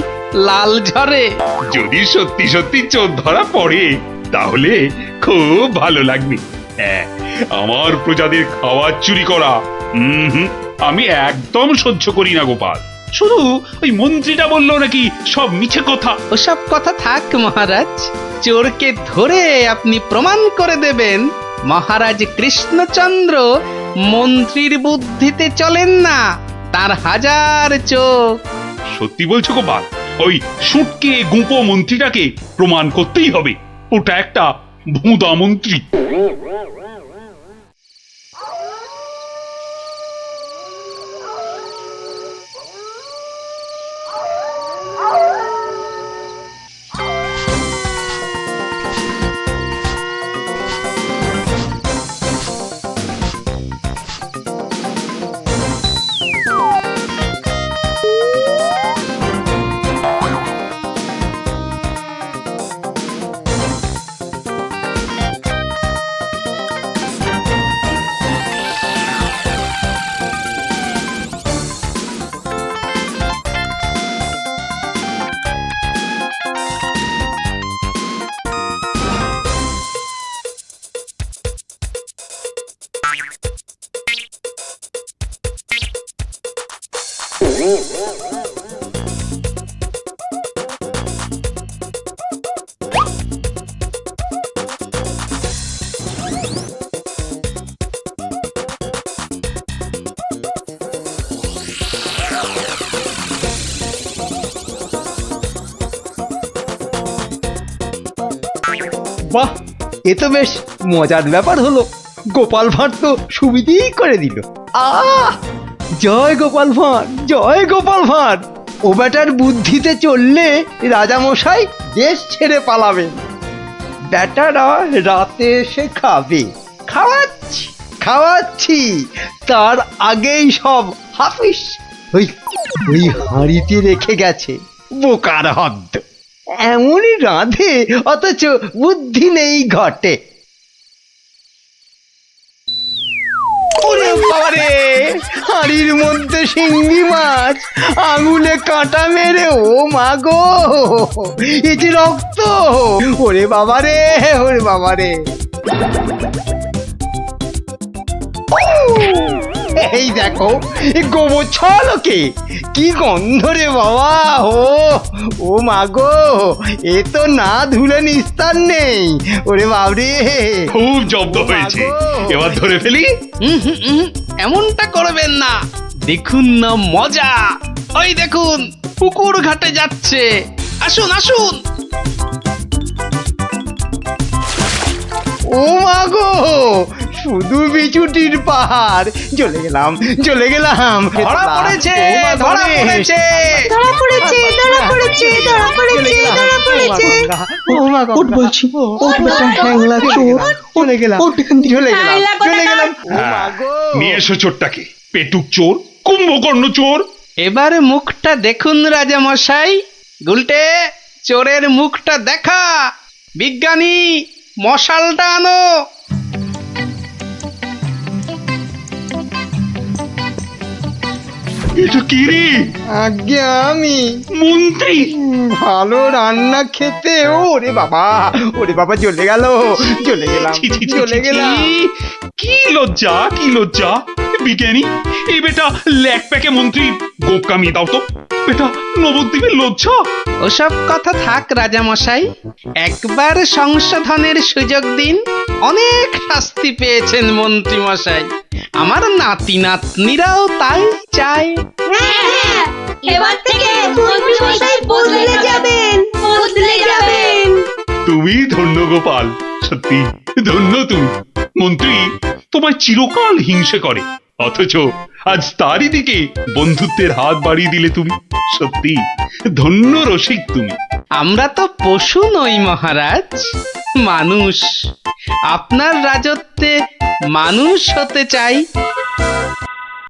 লাল ঝরে। যদি সত্যি সত্যি চোর ধরা পড়ে তাহলে খুব ভালো লাগবে। হ্যাঁ, আমার প্রজাদের খাওয়া চুরি করা আমি একদম সহ্য করি না গোপাল। শুধু ওই মন্ত্রীটা বললো নাকি সব মিছে কথা। ওসব কথা থাক মহারাজ, চোরকে ধরে আপনি প্রমাণ করে দেবেন মহারাজ কৃষ্ণচন্দ্র মন্ত্রীর বুদ্ধিতে চলেন না, তার হাজার চোখ। সত্যি বলছো গোপাল? ওই সুটকে গুঁপো মন্ত্রীটাকে প্রমাণ করতেই হবে ওটা একটা ভুঁদা মন্ত্রী। বাহ, এ তো বেশ মজার ব্যাপার হলো। গোপাল ভাঁড় তো সুবিধেই করে দিল। জয় গোপাল ভাঁড়, জয় গোপাল ভাঁড়। ও বেটার বুদ্ধিতে চললে রাজামশাই দেশ ছেড়ে পালাবেন। বেটারা রাতে এসে খাবে। খাওয়াচ্ছি খাওয়াচ্ছি, তার আগেই সব হাফিস। ওই হাঁড়িতে রেখে গেছে, বোকার হদ্দ। এমনই রাঁধে অথচ বুদ্ধি নেই ঘটে। ওরে বাবারে, হাঁড়ির মধ্যে শিঙ্গি মাছ, আঙুলে কাঁটা মেরে, ও মা গো, এ যে রক্ত! ওরে বাবারে, ওরে বাবারে! এই দেখো, গোবর ছলকে কি গন্ধ রে বাবা! ও মা গো, এ তো না ধুলে নিস্তার নেই। ওরে বাবরে, খুব জব্দ হয়েছে, এবার ধরে ফেলি। এমনটা করবেন না, দেখুন না মজা। ওই দেখুন, পুকুর ঘাটে যাচ্ছে। আসুন আসুন। ও মা গো, শুধু বিচুটির পাহাড় চলে গেলাম চলে গেলাম ধরা পড়েছে ধরা পড়েছে ধরা পড়েছে ধরা পড়েছে ধরা পড়েছে ধরা পড়েছে ওট বলছি ওট বেটা হ্যাংলা চোর চলে গেলাম ওট এখান থেকে চলে গেলাম চলে গেলাম নিয়ে এসো চোরটাকে পেটুক চোর কুম্ভকর্ণ চোর এবার মুখটা দেখুন রাজা মশাই গুলটে চোরের মুখটা দেখা বিজ্ঞানী মশালটা আনো এটা কি রে আজ্ঞে আমি মন্ত্রী ভালো রান্না খেতে ওরে বাবা চলে গেল চলে গেলাম ছি, ছি, ছি, চলে ছি, গেলাম ছি। কি লজ্জা বিজ্ঞানী এই বেটা ল্যাক প্যাকে মন্ত্রী গোপকামি দাও তো বেটা নবদ্বীপের লজ্জা ওসব কথা থাক রাজা মশাই একবার সংশোধনের সুযোগ দিন অনেক শাস্তি পেয়েছেন মন্ত্রী মশাই আমার নাতি নাতনিরাও তাই চায় হ্যাঁ, এবার থেকে মন্ত্রী মশাই বদলে যাবেন বদলে যাবেন তুমি ধন্য গোপাল সত্যি ধন্য তুমি মন্ত্রী তোমায় চিরকাল হিংসে করে অথচ আজ তারই দিকে বন্ধুত্বের হাত বাড়িয়ে দিলে তুমি সত্যি ধন্য রসিক তুমি আমরা তো পশু নই মহারাজ মানুষ আপনার রাজত্বে মানুষ হতে চাই